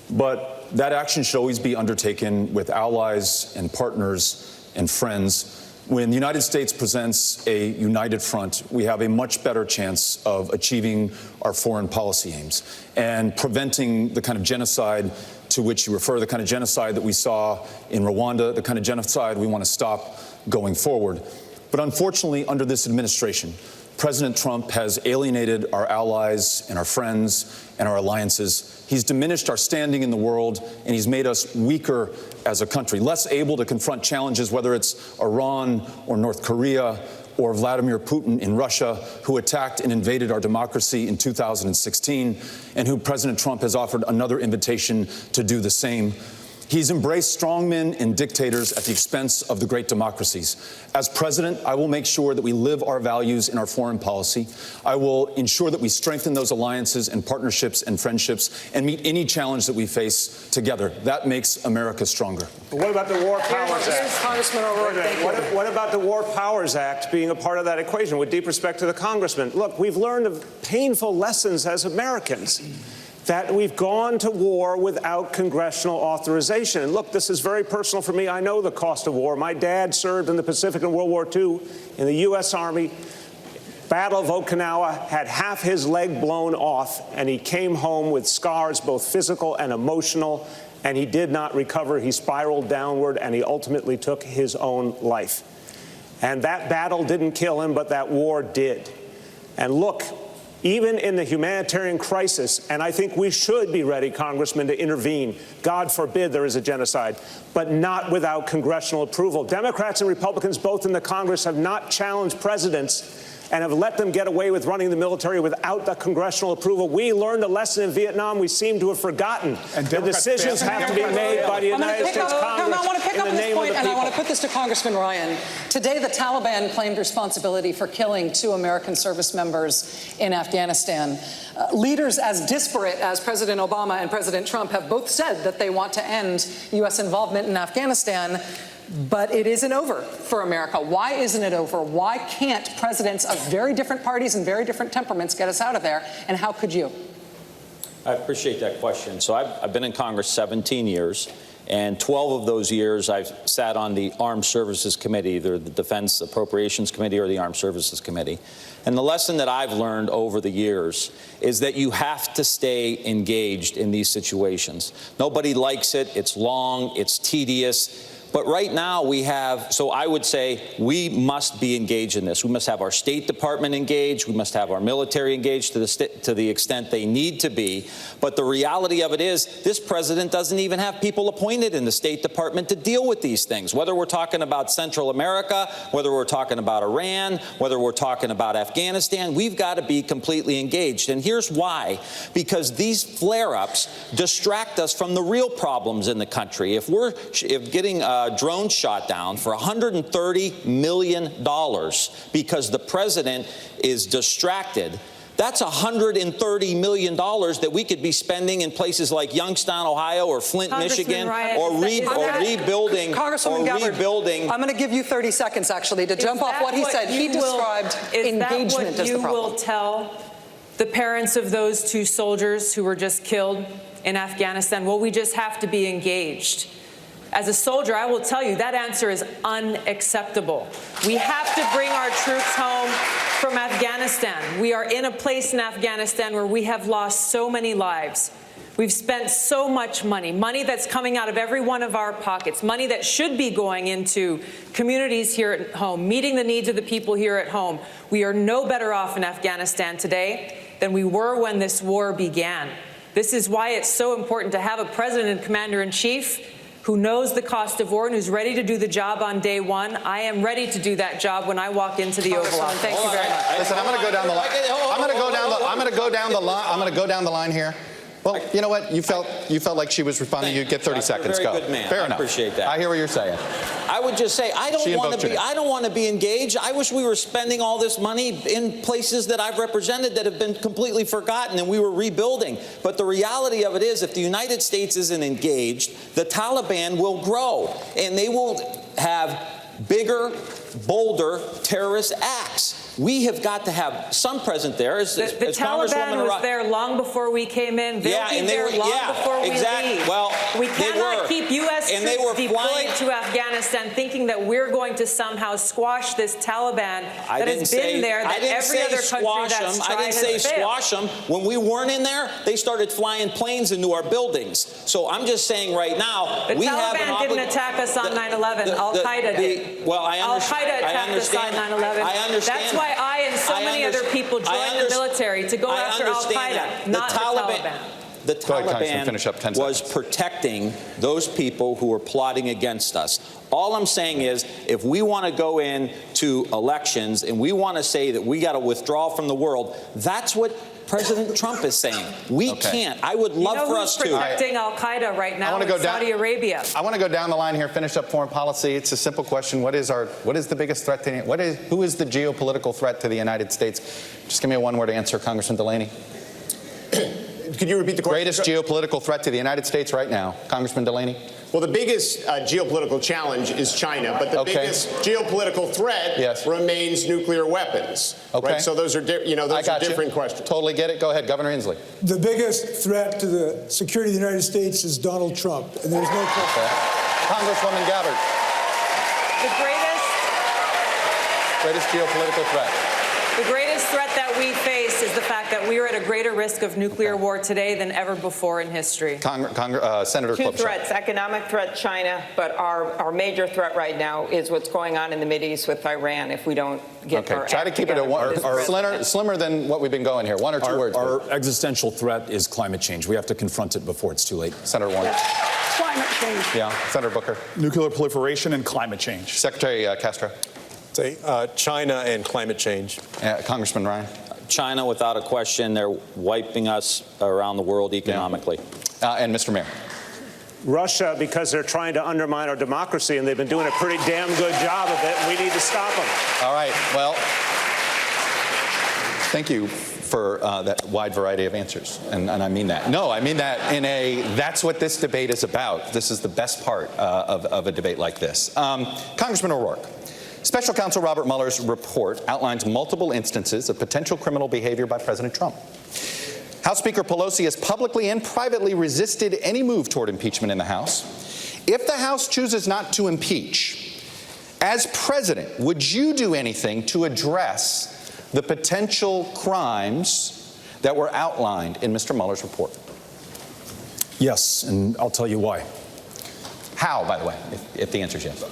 but that action should always be undertaken with allies and partners and friends. When the United States presents a united front, we have a much better chance of achieving our foreign policy aims and preventing the kind of genocide to which you refer, the kind of genocide that we saw in Rwanda, the kind of genocide we want to stop going forward. But unfortunately, under this administration, President Trump has alienated our allies and our friends and our alliances. He's diminished our standing in the world, and he's made us weaker as a country, less able to confront challenges, whether it's Iran or North Korea or Vladimir Putin in Russia, who attacked and invaded our democracy in 2016, and who President Trump has offered another invitation to do the same. He's embraced strongmen and dictators at the expense of the great democracies. As president, I will make sure that we live our values in our foreign policy. I will ensure that we strengthen those alliances and partnerships and friendships and meet any challenge that we face together. That makes America stronger. But what about the War Powers Act? Congressman O'Rourke, What about the War Powers Act being a part of that equation? With deep respect to the congressman, look, we've learned of painful lessons as Americans, that we've gone to war without congressional authorization. And look, this is very personal for me. I know the cost of war. My dad served in the Pacific in World War II in the U.S. Army. Battle of Okinawa, had half his leg blown off, and he came home with scars, both physical and emotional, and he did not recover. He spiraled downward, and he ultimately took his own life. And that battle didn't kill him, but that war did. And look, even in the humanitarian crisis, and I think we should be ready, Congressman, to intervene. God forbid there is a genocide, but not without congressional approval. Democrats and Republicans, both in the Congress, have not challenged presidents and have let them get away with running the military without the congressional approval. We learned a lesson in Vietnam we seem to have forgotten. And the decisions have to be made by the United States Congress. I want to pick up this point, and I want to put this to Congressman Ryan. Today, the Taliban claimed responsibility for killing 2 American service members in Afghanistan. Leaders as disparate as President Obama and President Trump have both said that they want to end U.S. involvement in Afghanistan. But it isn't over for America. Why isn't it over? Why can't presidents of very different parties and very different temperaments get us out of there? And how could you? I appreciate that question. So I've been in Congress 17 years, and 12 of those years I've sat on the Armed Services Committee, either the Defense Appropriations Committee or the Armed Services Committee. And the lesson that I've learned over the years is that you have to stay engaged in these situations. Nobody likes it. It's long. It's tedious. But right now we have, so I would say we must be engaged in this. We must have our State Department engaged. We must have our military engaged to the extent they need to be. But the reality of it is this president doesn't even have people appointed in the State Department to deal with these things. Whether we're talking about Central America, whether we're talking about Iran, whether we're talking about Afghanistan, we've got to be completely engaged. And here's why. Because these flare-ups distract us from the real problems in the country. If getting drone shot down for $130 million because the president is distracted, that's $130 million that we could be spending in places like Youngstown, Ohio, or Flint, Michigan, or rebuilding. I'm going to give you 30 seconds, actually, to jump off what he said. He described engagement as the problem. Is that what you will tell the parents of those 2 soldiers who were just killed in Afghanistan? Well, we just have to be engaged. As a soldier, I will tell you that answer is unacceptable. We have to bring our troops home from Afghanistan. We are in a place in Afghanistan where we have lost so many lives. We've spent so much money, money that's coming out of every one of our pockets, money that should be going into communities here at home, meeting the needs of the people here at home. We are no better off in Afghanistan today than we were when this war began. This is why it's so important to have a president and commander-in-chief who knows the cost of war and who's ready to do the job on day one. I am ready to do that job when I walk into the Oval Office. Thank you very much. Listen, I'm going to go down the line. I'm going to go down the line here. Well, you know what? You felt like she was responding. You get 30 seconds. You're a Go. very good man. Fair I enough. appreciate that. I hear what you're saying. I would just say I don't want to be engaged. I wish we were spending all this money in places that I've represented that have been completely forgotten and we were rebuilding. But the reality of it is, if the United States isn't engaged, the Taliban will grow and they will have bigger, bolder terrorist acts. We have got to have some present there. The Taliban was there long before we came in. They'll be there long before we leave. Well, we cannot keep U.S. troops deployed to Afghanistan thinking that we're going to somehow squash this Taliban that has been there, that every other country that's tried has failed. I didn't say squash them. When we weren't in there, they started flying planes into our buildings. So I'm just saying right now, the Taliban didn't attack us on 9/11. Al-Qaeda did. Well, I understand. Al-Qaeda attacked us on 9/11. I understand. That's why I and so many other people joined the military to go after Al-Qaeda, not the Taliban. the finish up 10 Taliban was seconds. protecting those people who were plotting against us. All I'm saying is, if we want to go into elections and we want to say that we got to withdraw from the world, that's what President Trump is saying. We can't. I would love for us to. Protecting Al Qaeda right now in Saudi Arabia. I want to go down the line here, finish up foreign policy. It's a simple question. What is the biggest threat to who is the geopolitical threat to the United States? Just give me a one-word answer, Congressman Delaney. Could you repeat the question? Greatest geopolitical threat to the United States right now, Congressman Delaney? Well, the biggest geopolitical challenge is China, but the biggest geopolitical threat remains nuclear weapons. Right? So those are, those are different questions. Totally get it. Go ahead, Governor Inslee. The biggest threat to the security of the United States is Donald Trump, and there's no question. Congresswoman Gabbard. The greatest geopolitical threat. The greatest threat that we face is the fact that we are at a greater risk of nuclear war today than ever before in history. Senator Two Klobuchar. threats: economic threat, China, but our major threat right now is what's going on in the Mideast with Iran. If we don't get our try to keep it at one, slimmer than what we've been going here. One or two words. Our existential threat is climate change. We have to confront it before it's too late. Senator Warner. Climate change. Yeah, Senator Booker. Nuclear proliferation and climate change. Secretary Castro. Say China and climate change. Congressman Ryan. China, without a question, they're wiping us around the world economically. And Mr. Mayor. Russia, because they're trying to undermine our democracy, and they've been doing a pretty damn good job of it, and we need to stop them. All right. Well, thank you for that wide variety of answers. And I mean that. No, I mean that that's what this debate is about. This is the best part of a debate like this. Congressman O'Rourke. Special Counsel Robert Mueller's report outlines multiple instances of potential criminal behavior by President Trump. House Speaker Pelosi has publicly and privately resisted any move toward impeachment in the House. If the House chooses not to impeach, as president, would you do anything to address the potential crimes that were outlined in Mr. Mueller's report? Yes, and I'll tell you why. How, by the way, if the answer is yes?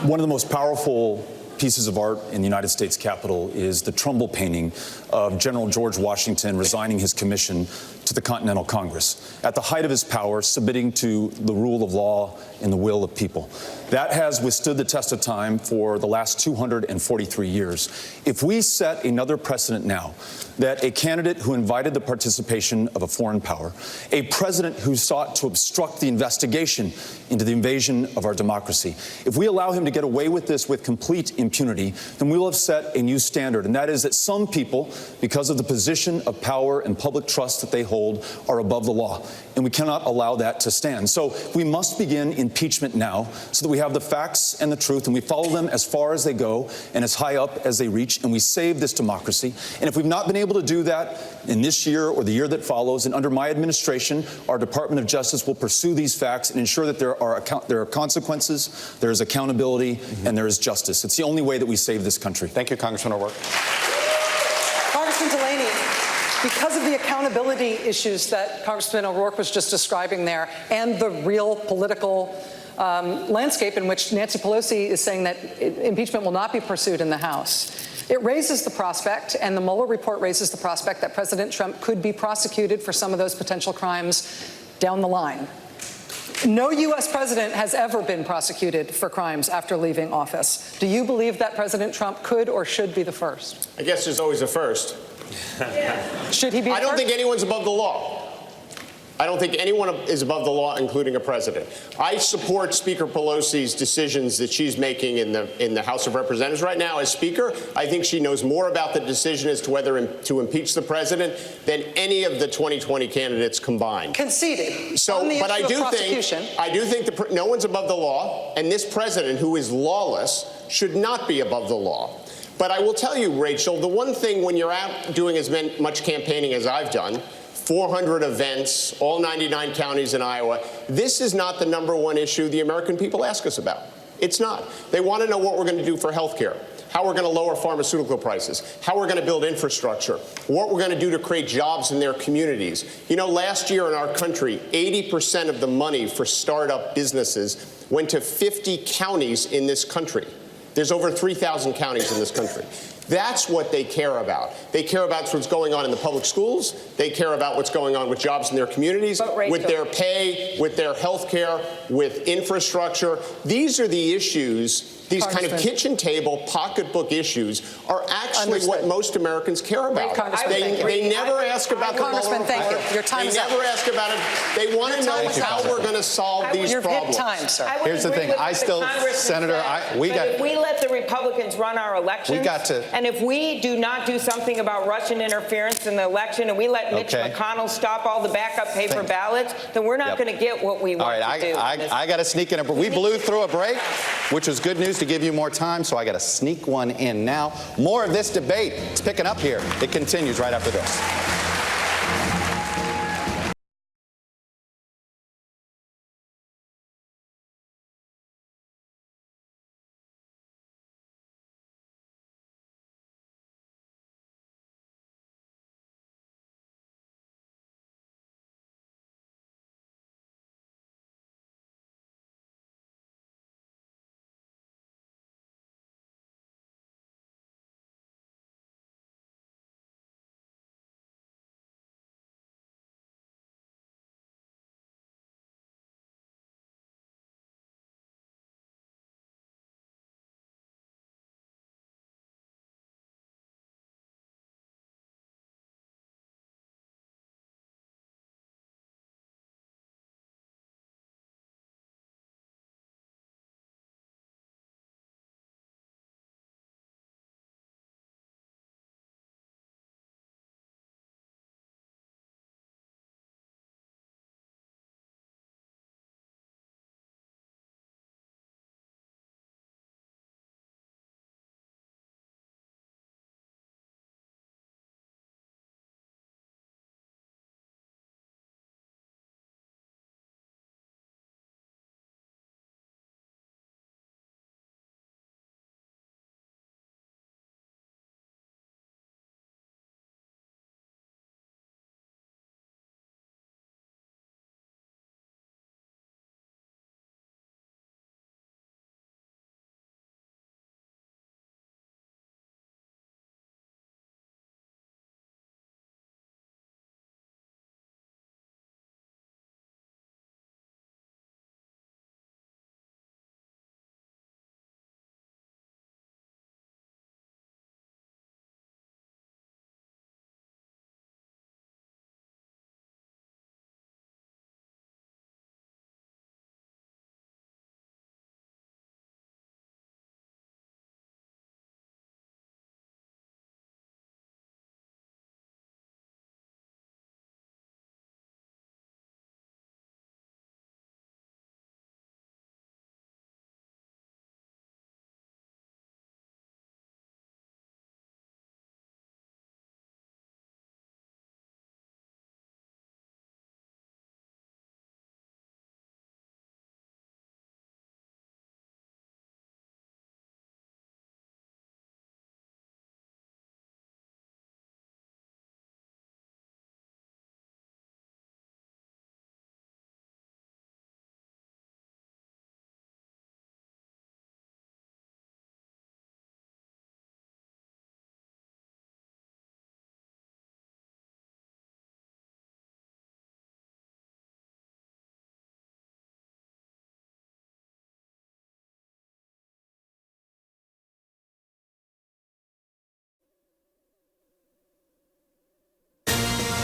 One of the most powerful pieces of art in the United States Capitol is the Trumbull painting of General George Washington resigning his commission to the Continental Congress, at the height of his power, submitting to the rule of law and the will of people. That has withstood the test of time for the last 243 years. If we set another precedent now, that a candidate who invited the participation of a foreign power, a president who sought to obstruct the investigation into the invasion of our democracy, if we allow him to get away with this with complete impunity, then we will have set a new standard, and that is that some people, because of the position of power and public trust that they hold, are above the law. And we cannot allow that to stand. So we must begin impeachment now so that we have the facts and the truth, and we follow them as far as they go and as high up as they reach, and we save this democracy. And if we've not been able to do that in this year or the year that follows, and under my administration, our Department of Justice will pursue these facts and ensure that there are consequences, there is accountability, and there is justice. It's the only way that we save this country. Thank you, Congressman O'Rourke. Congressman Delaney, because of the accountability issues that Congressman O'Rourke was just describing there, and the real political landscape in which Nancy Pelosi is saying that impeachment will not be pursued in the House, it raises the prospect, and the Mueller report raises the prospect, that President Trump could be prosecuted for some of those potential crimes down the line. No U.S. president has ever been prosecuted for crimes after leaving office. Do you believe that President Trump could or should be the first? I guess there's always a first. Should he be I don't think anyone's above the law. I don't think anyone is above the law, including a president. I support Speaker Pelosi's decisions that she's making in the House of Representatives right now as Speaker. I think she knows more about the decision as to whether to impeach the president than any of the 2020 candidates combined. Conceded. So, but I do think no one's above the law, and this president, who is lawless, should not be above the law. But I will tell you, Rachel, the one thing when you're out doing as much campaigning as I've done, 400 events, all 99 counties in Iowa, this is not the #1 issue the American people ask us about. It's not. They want to know what we're going to do for health care, how we're going to lower pharmaceutical prices, how we're going to build infrastructure, what we're going to do to create jobs in their communities. You know, last year in our country, 80% of the money for startup businesses went to 50 counties in this country. There's over 3,000 counties in this country. That's what they care about. They care about what's going on in the public schools. They care about what's going on with jobs in their communities, with their pay, with their health care, with infrastructure. These are the issues, these kind of kitchen table, pocketbook issues are actually what most Americans care about. They never ask about the Mueller report. Your time is up. They never ask about it. They want to know how we're going to solve these problems. Time, sir. Here's the thing. I still, Senator, if we let the Republicans run our elections, we got to. And if we do not do something about Russian interference in the election, and we let Mitch McConnell stop all the backup paper ballots, then we're not going to get what we want to do. I got to sneak in. We blew through a break, which was good news to give you more time, so I got to sneak one in now. More of this debate. It's picking up here. It continues right after this.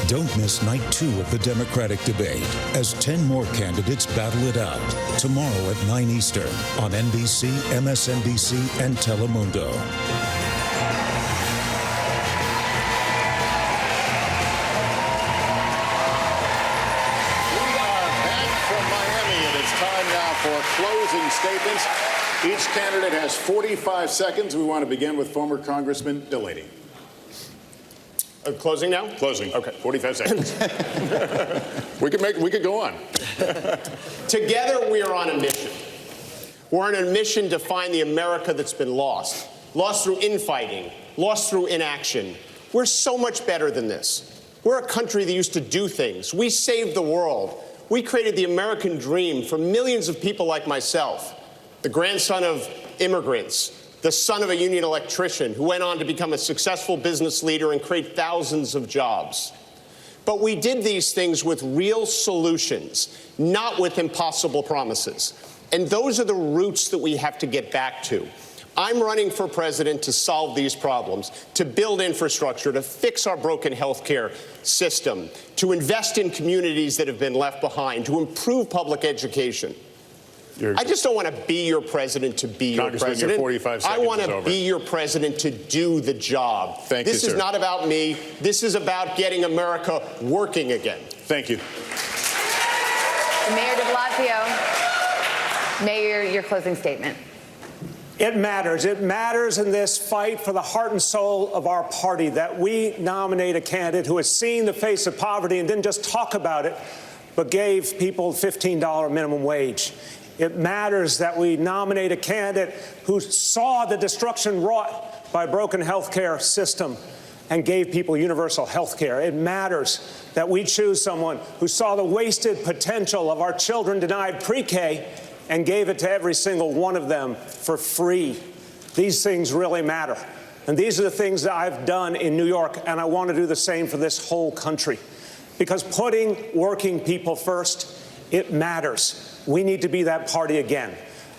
Don't miss night 2 of the Democratic debate as 10 more candidates battle it out tomorrow at 9 Eastern on NBC, MSNBC, and Telemundo. We are back from Miami, and it's time now for closing statements. Each candidate has 45 seconds. We want to begin with former Congressman DeLaney. Closing now? Closing. Okay. 45 seconds. we could go on. Together, we are on a mission. We're on a mission to find the America that's been lost. Lost through infighting, lost through inaction. We're so much better than this. We're a country that used to do things. We saved the world. We created the American dream for millions of people like myself, the grandson of immigrants, the son of a union electrician who went on to become a successful business leader and create thousands of jobs. But we did these things with real solutions, not with impossible promises. And those are the roots that we have to get back to. I'm running for president to solve these problems, to build infrastructure, to fix our broken healthcare system, to invest in communities that have been left behind, to improve public education. I just don't want to be your president to be your president. Your 45 seconds I want is to over. be your president to do the job. Thank you, This sir. is not about me. This is about getting America working again. Thank you. Mayor de Blasio. Mayor, your closing statement. It matters. It matters in this fight for the heart and soul of our party that we nominate a candidate who has seen the face of poverty and didn't just talk about it, but gave people $15 minimum wage. It matters that we nominate a candidate who saw the destruction wrought by a broken health care system and gave people universal health care. It matters that we choose someone who saw the wasted potential of our children denied pre-K and gave it to every single one of them for free. These things really matter. And these are the things that I've done in New York, and I want to do the same for this whole country. Because putting working people first, it matters. We need to be that party again.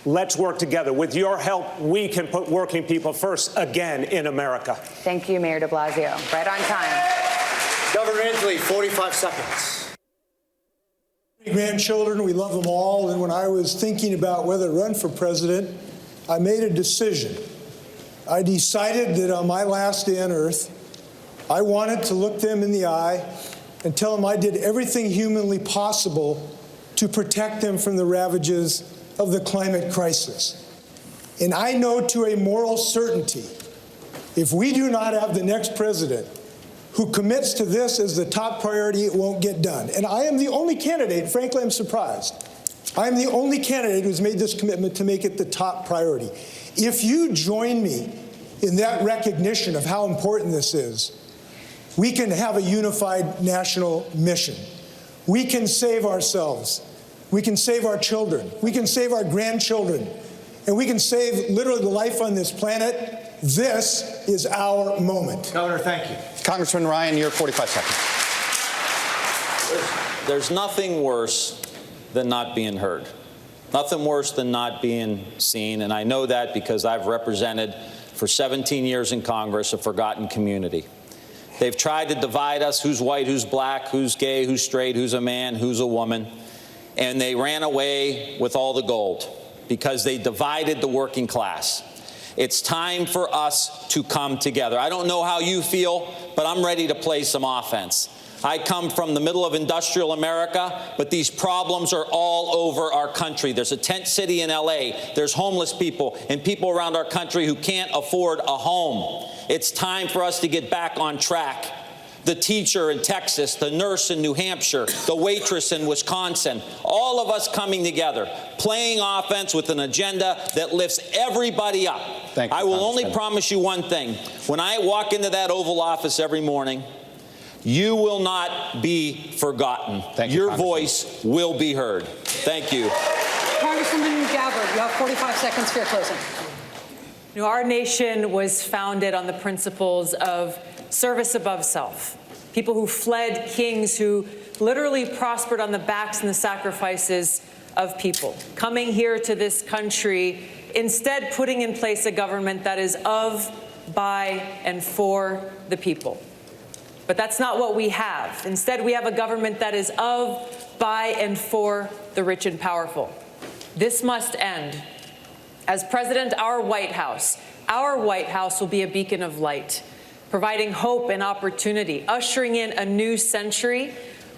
Let's work together. With your help, we can put working people first again in America. Thank you, Mayor de Blasio. Right on time. Governor Inslee, 45 seconds. Grandchildren, we love them all. And when I was thinking about whether to run for president, I made a decision. I decided that on my last day on earth, I wanted to look them in the eye and tell them I did everything humanly possible to protect them from the ravages of the climate crisis. And I know to a moral certainty, if we do not have the next president who commits to this as the top priority, it won't get done. And I am the only candidate, frankly, I'm surprised. I'm the only candidate who's made this commitment to make it the top priority. If you join me in that recognition of how important this is, we can have a unified national mission. We can save ourselves. We can save our children. We can save our grandchildren. And we can save literally the life on this planet. This is our moment. Governor, thank you. Congressman Ryan, your 45 seconds. There's nothing worse than not being heard. Nothing worse than not being seen. And I know that because I've represented for 17 years in Congress a forgotten community. They've tried to divide us, who's white, who's black, who's gay, who's straight, who's a man, who's a woman. And they ran away with all the gold because they divided the working class. It's time for us to come together. I don't know how you feel, but I'm ready to play some offense. I come from the middle of industrial America, but these problems are all over our country. There's a tent city in LA. There's homeless people and people around our country who can't afford a home. It's time for us to get back on track. The teacher in Texas, the nurse in New Hampshire, the waitress in Wisconsin, all of us coming together, playing offense with an agenda that lifts everybody up. Thank you, I will only promise you one thing. When I walk into that Oval Office every morning, you will not be forgotten. Thank you, Your voice will be heard. Thank you. Congresswoman Gabbard, you have 45 seconds for your closing. You know, our nation was founded on the principles of service above self. People who fled kings who literally prospered on the backs and the sacrifices of people. Coming here to this country, instead putting in place a government that is of, by, and for the people. But that's not what we have. Instead, we have a government that is of, by, and for the rich and powerful. This must end. As president, our White House will be a beacon of light, providing hope and opportunity, ushering in a new century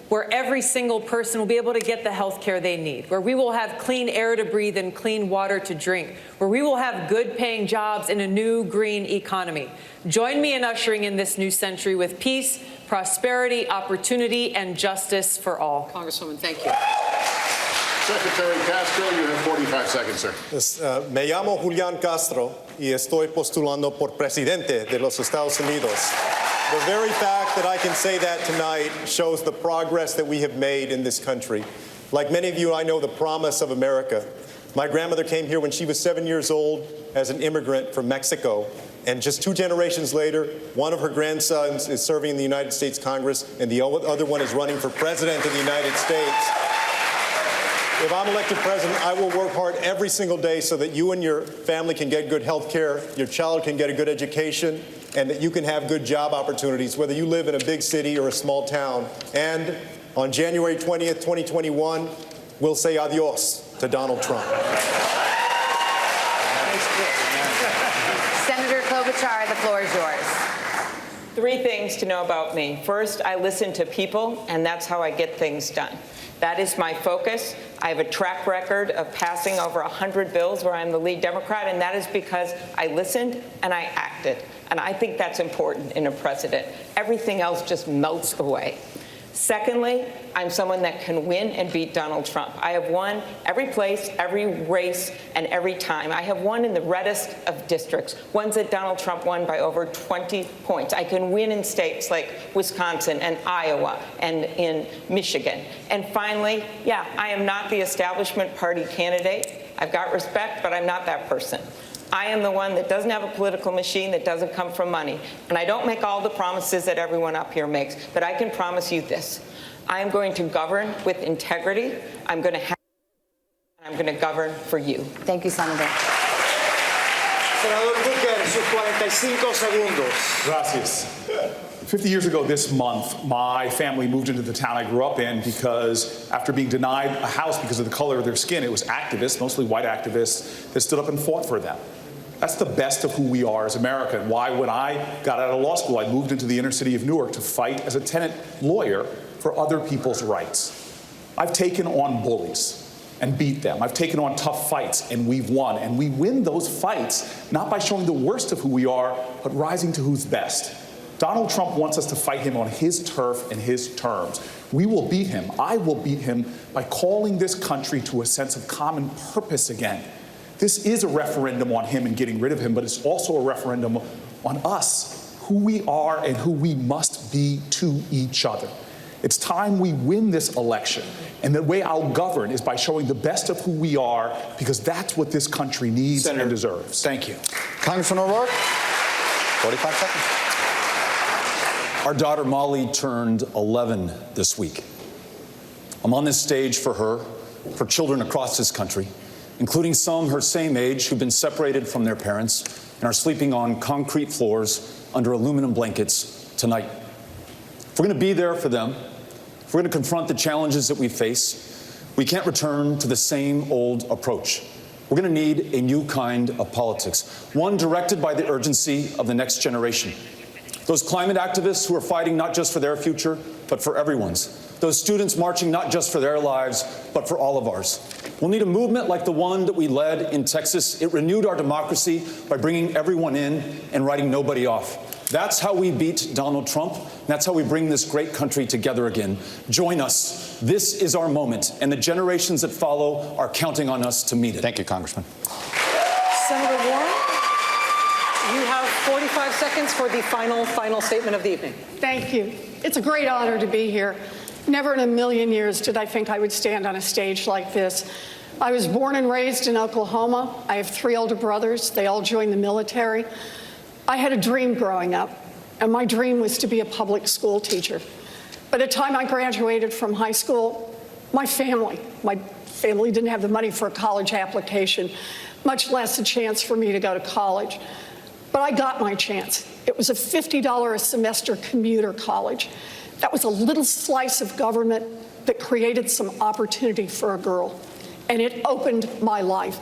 where every single person will be able to get the health care they need, where we will have clean air to breathe and clean water to drink, where we will have good-paying jobs in a new green economy. Join me in ushering in this new century with peace, prosperity, opportunity, and justice for all. Congresswoman, thank you. Secretary Castro, you have 45 seconds, sir. Me llamo Julián Castro y estoy postulando por presidente de los Estados Unidos. The very fact that I can say that tonight shows the progress that we have made in this country. Like many of you, I know the promise of America. My grandmother came here when she was 7 years old as an immigrant from Mexico. And just 2 generations later, one of her grandsons is serving in the United States Congress, and the other one is running for president of the United States. If I'm elected president, I will work hard every single day so that you and your family can get good health care, your child can get a good education, and that you can have good job opportunities, whether you live in a big city or a small town. And on January 20th, 2021, we'll say adios to Donald Trump. Senator Klobuchar, the floor is yours. 3 things to know about me. First, I listen to people, and that's how I get things done. That is my focus. I have a track record of passing over 100 bills where I'm the lead Democrat, and that is because I listened and I acted. And I think that's important in a president. Everything else just melts away. Secondly, I'm someone that can win and beat Donald Trump. I have won every place, every race, and every time. I have won in the reddest of districts, ones that Donald Trump won by over 20 points. I can win in states like Wisconsin and Iowa and in Michigan. And finally, yeah, I am not the establishment party candidate. I've got respect, but I'm not that person. I am the one that doesn't have a political machine, that doesn't come from money. And I don't make all the promises that everyone up here makes, but I can promise you this. I am going to govern with integrity. I'm going to govern for you. Thank you, Senator. Senador Booker, sus 45 segundos. Gracias. 50 years ago this month, my family moved into the town I grew up in because after being denied a house because of the color of their skin, it was activists, mostly white activists, that stood up and fought for them. That's the best of who we are as America, and why when I got out of law school, I moved into the inner city of Newark to fight as a tenant lawyer for other people's rights. I've taken on bullies and beat them. I've taken on tough fights, and we've won. And we win those fights not by showing the worst of who we are, but rising to who's best. Donald Trump wants us to fight him on his turf and his terms. We will beat him. I will beat him by calling this country to a sense of common purpose again. This is a referendum on him and getting rid of him, but it's also a referendum on us, who we are and who we must be to each other. It's time we win this election, and the way I'll govern is by showing the best of who we are, because that's what this country needs and deserves. Thank you. Congressman O'Rourke, 45 seconds. Our daughter Molly turned 11 this week. I'm on this stage for her, for children across this country, including some her same age who've been separated from their parents and are sleeping on concrete floors under aluminum blankets tonight. If we're going to be there for them, if we're going to confront the challenges that we face, we can't return to the same old approach. We're going to need a new kind of politics, one directed by the urgency of the next generation. Those climate activists who are fighting not just for their future, but for everyone's. Those students marching not just for their lives, but for all of ours. We'll need a movement like the one that we led in Texas. It renewed our democracy by bringing everyone in and writing nobody off. That's how we beat Donald Trump. That's how we bring this great country together again. Join us. This is our moment, and the generations that follow are counting on us to meet it. Thank you, Congressman. Senator Warren, you have 45 seconds for the final statement of the evening. Thank you. It's a great honor to be here. Never in a million years did I think I would stand on a stage like this. I was born and raised in Oklahoma. I have 3 older brothers. They all joined the military. I had a dream growing up, and my dream was to be a public school teacher. By the time I graduated from high school, my family didn't have the money for a college application, much less a chance for me to go to college. But I got my chance. It was a $50 a semester commuter college. That was a little slice of government that created some opportunity for a girl, and it opened my life.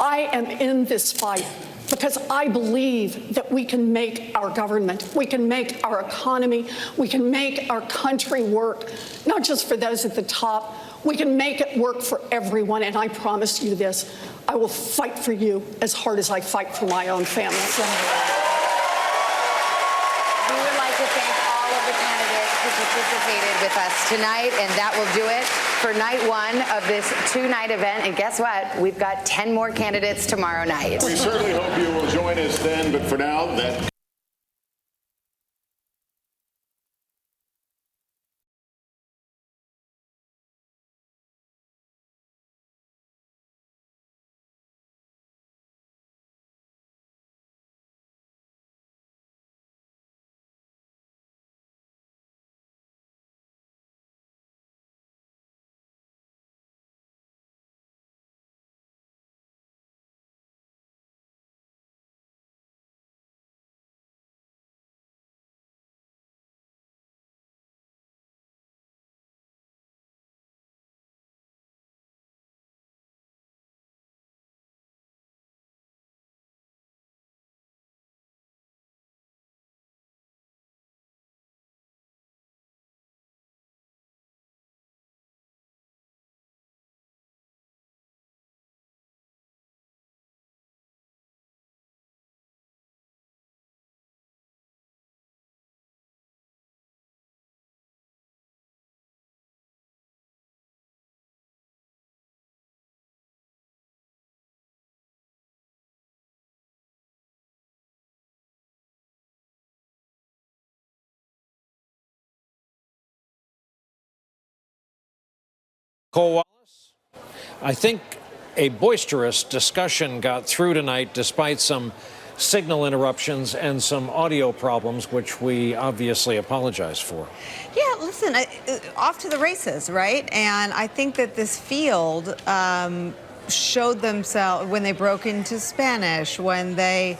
I am in this fight because I believe that we can make our government, we can make our economy, we can make our country work, not just for those at the top. We can make it work for everyone, and I promise you this, I will fight for you as hard as I fight for my own family. We would like to thank all of the candidates who participated with us tonight, and that will do it for night 1 of this 2-night event. And guess what? We've got 10 more candidates tomorrow night. We certainly hope you will join us then, but for now, that Nicole Wallace, I think a boisterous discussion got through tonight despite some signal interruptions and some audio problems, which we obviously apologize for. Yeah, listen, off to the races, right? And I think that this field showed themselves when they broke into Spanish, when they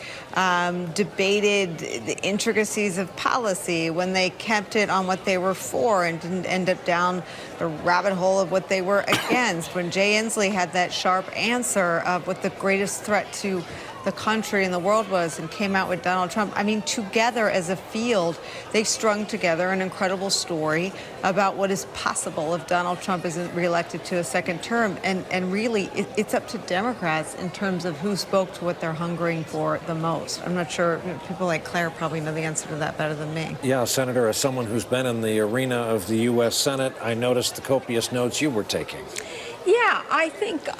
debated the intricacies of policy, when they kept it on what they were for and didn't end up down the rabbit hole of what they were against, when Jay Inslee had that sharp answer of what the greatest threat to the country and the world was and came out with Donald Trump. I mean, together as a field, they strung together an incredible story about what is possible if Donald Trump isn't reelected to a second term. And really, it's up to Democrats in terms of who spoke to what they're hungering for the most. I'm not sure, people like Claire probably know the answer to that better than me. Yeah, Senator, as someone who's been in the arena of the U.S. Senate, I noticed the copious notes you were taking. Yeah, I think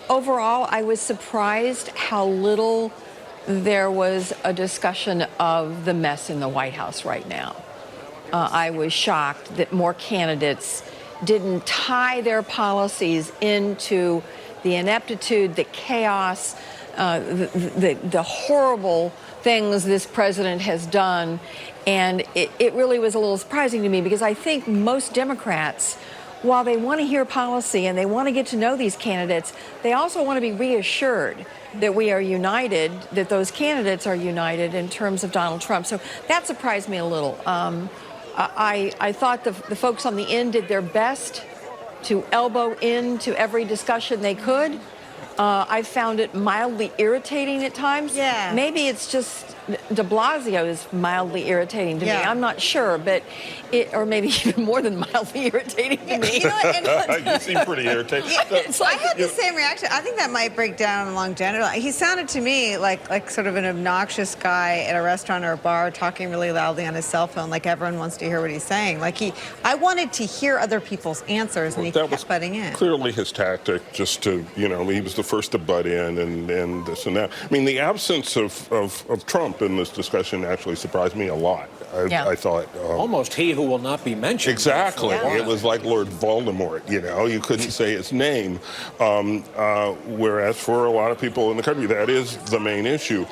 overall, I was surprised how little there was a discussion of the mess in the White House right now. I was shocked that more candidates didn't tie their policies into the ineptitude, the chaos, the horrible things this president has done. And it really was a little surprising to me because I think most Democrats, while they want to hear policy and they want to get to know these candidates, they also want to be reassured that we are united, that those candidates are united in terms of Donald Trump. So that surprised me a little. I thought the folks on the end did their best to elbow into every discussion they could. I found it mildly irritating at times. Yeah. Maybe it's just de Blasio is mildly irritating to me. I'm not sure, but or maybe even more than mildly irritating to me. You know what? You seem pretty irritated. I had the same reaction. I think that might break down along gender. He sounded to me like sort of an obnoxious guy at a restaurant or a bar talking really loudly on his cell phone, like everyone wants to hear what he's saying. I wanted to hear other people's answers, and he kept butting in. Clearly his tactic, just to, he was the first to butt in and this and that. I mean, the absence of Trump in this discussion actually surprised me a lot. I thought... almost he who will not be mentioned. Exactly. Yeah. It was like Lord Voldemort, you couldn't say his name. Whereas for a lot of people in the country, that is the main issue.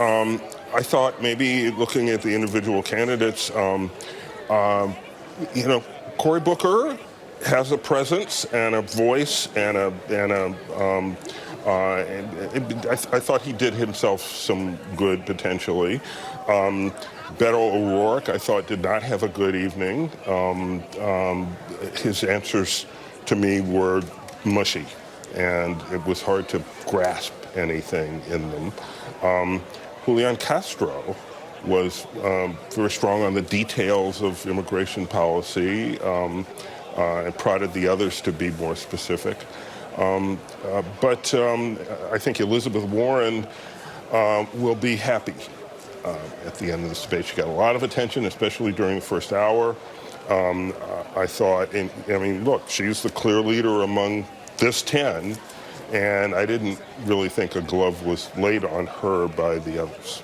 I thought maybe looking at the individual candidates, Cory Booker has a presence and a voice and I thought he did himself some good potentially. Beto O'Rourke, I thought, did not have a good evening. His answers to me were mushy, and it was hard to grasp anything in them. Julian Castro was very strong on the details of immigration policy and prodded the others to be more specific. But I think Elizabeth Warren will be happy at the end of this debate. She got a lot of attention, especially during the first hour. I thought, look, she's the clear leader among this 10, and I didn't really think a glove was laid on her by the others.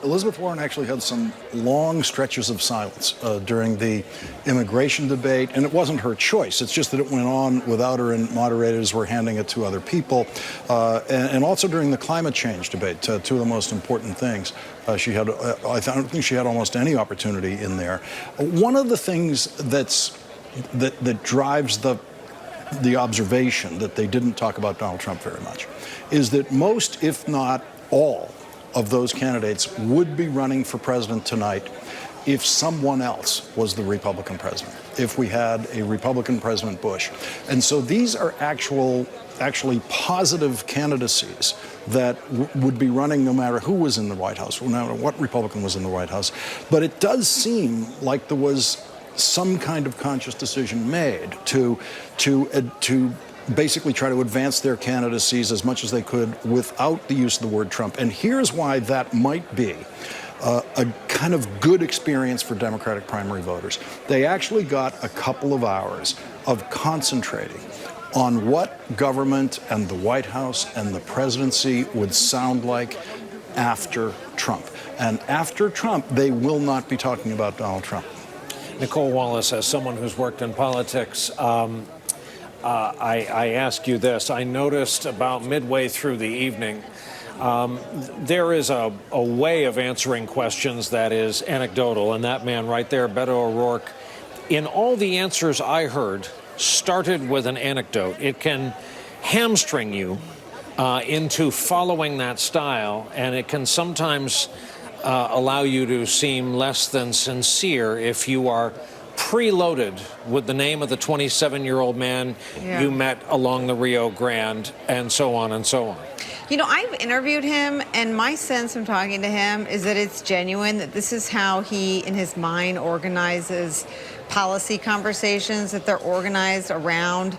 Elizabeth Warren actually had some long stretches of silence during the immigration debate, and it wasn't her choice. It's just that it went on without her, and moderators were handing it to other people. And also during the climate change debate, two of the most important things. She had, I don't think she had almost any opportunity in there. One of the things that drives the observation that they didn't talk about Donald Trump very much is that most, if not all, of those candidates would be running for president tonight if someone else was the Republican president, if we had a Republican President Bush. And so these are actually positive candidacies that would be running no matter who was in the White House, no matter what Republican was in the White House. But it does seem like there was some kind of conscious decision made to basically try to advance their candidacies as much as they could without the use of the word Trump. And here's why that might be a kind of good experience for Democratic primary voters. They actually got a couple of hours of concentrating on what government and the White House and the presidency would sound like after Trump. And after Trump, they will not be talking about Donald Trump. Nicole Wallace, as someone who's worked in politics, I ask you this. I noticed about midway through the evening, there is a way of answering questions that is anecdotal, and that man right there, Beto O'Rourke, in all the answers I heard, started with an anecdote. It can hamstring you into following that style, and it can sometimes allow you to seem less than sincere if you are preloaded with the name of the 27-year-old man you met along the Rio Grande, and so on and so on. You know, I've interviewed him, and my sense from talking to him is that it's genuine, that this is how he, in his mind, organizes policy conversations, that they're organized around,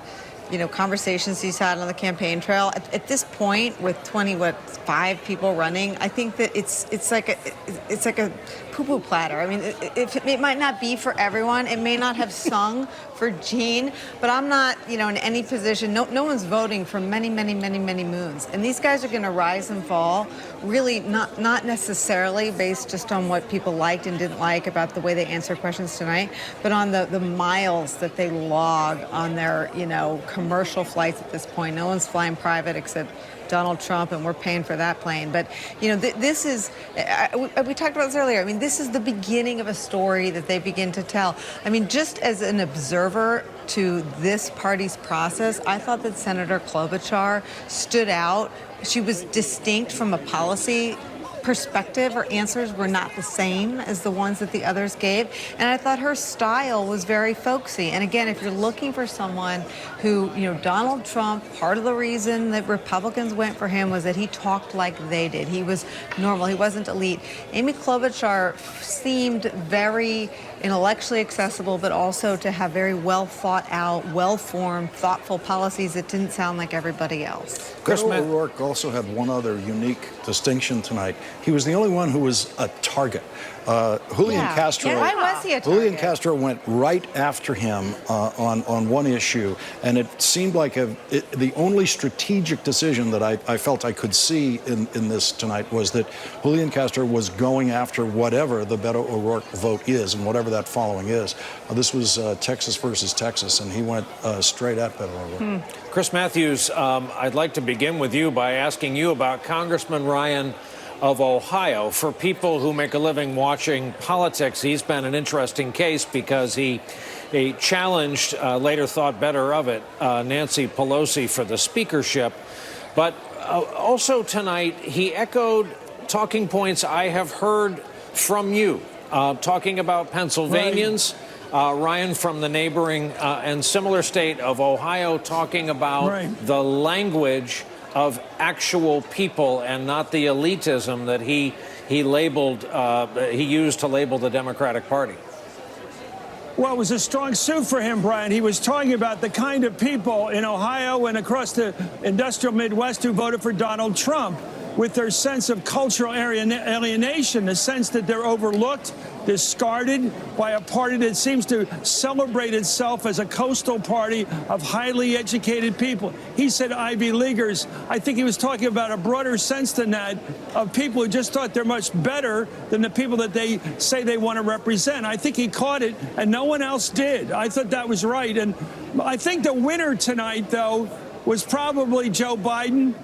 you know, conversations he's had on the campaign trail. At this point, with 5 people running, I think that it's like a poo-poo platter. I mean, it might not be for everyone. It may not have sung for Gene, but I'm not, you know, in any position. No one's voting for many moons. And these guys are going to rise and fall, really not necessarily based just on what people liked and didn't like about the way they answer questions tonight, but on the miles that they log on their, you know, commercial flights at this point. No one's flying private except Donald Trump, and we're paying for that plane. But, you know, this is, we talked about this earlier, I mean, this is the beginning of a story that they begin to tell. I mean, just as an observer to this party's process, I thought that Senator Klobuchar stood out. She was distinct from a policy perspective. Her answers were not the same as the ones that the others gave. And I thought her style was very folksy. And again, if you're looking for someone who, you know, Donald Trump, part of the reason that Republicans went for him was that he talked like they did. He was normal. He wasn't elite. Amy Klobuchar seemed very intellectually accessible, but also to have very well thought out, well-formed, thoughtful policies that didn't sound like everybody else. Beto O'Rourke also had one other unique distinction tonight. He was the only one who was a target. Julian Castro. Why was he a target? Julian Castro went right after him on one issue, and it seemed like the only strategic decision that I felt I could see in this tonight was that Julian Castro was going after whatever the Beto O'Rourke vote is and whatever that following is. This was Texas versus Texas, and he went straight at Beto O'Rourke. Chris Matthews, I'd like to begin with you by asking you about Congressman Ryan of Ohio. For people who make a living watching politics, he's been an interesting case because he challenged, later thought better of it, Nancy Pelosi for the speakership. But also tonight, he echoed talking points I have heard from you, talking about Pennsylvanians. Ryan from the neighboring and similar state of Ohio talking about the language of actual people and not the elitism that he used to label the Democratic Party. Well, it was a strong suit for him, Brian. He was talking about the kind of people in Ohio and across the industrial Midwest who voted for Donald Trump, with their sense of cultural alienation, the sense that they're overlooked, discarded by a party that seems to celebrate itself as a coastal party of highly educated people. He said Ivy Leaguers. I think he was talking about a broader sense than that, of people who just thought they're much better than the people that they say they want to represent. I think he caught it, and no one else did. I thought that was right. And I think the winner tonight, though, was probably Joe Biden.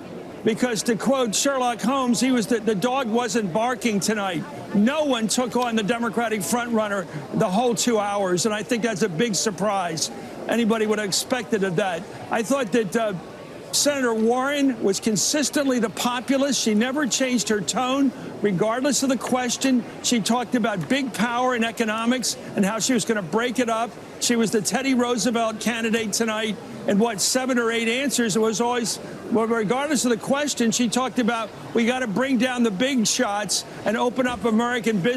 Because to quote Sherlock Holmes, he was the dog wasn't barking tonight. No one took on the Democratic frontrunner the whole 2 hours, and I think that's a big surprise. Anybody would have expected of that. I thought that Senator Warren was consistently the populist. She never changed her tone, regardless of the question. She talked about big power and economics and how she was going to break it up. She was the Teddy Roosevelt candidate tonight. And 7 or 8 answers, it was always, well, regardless of the question, she talked about we got to bring down the big shots and open up American business.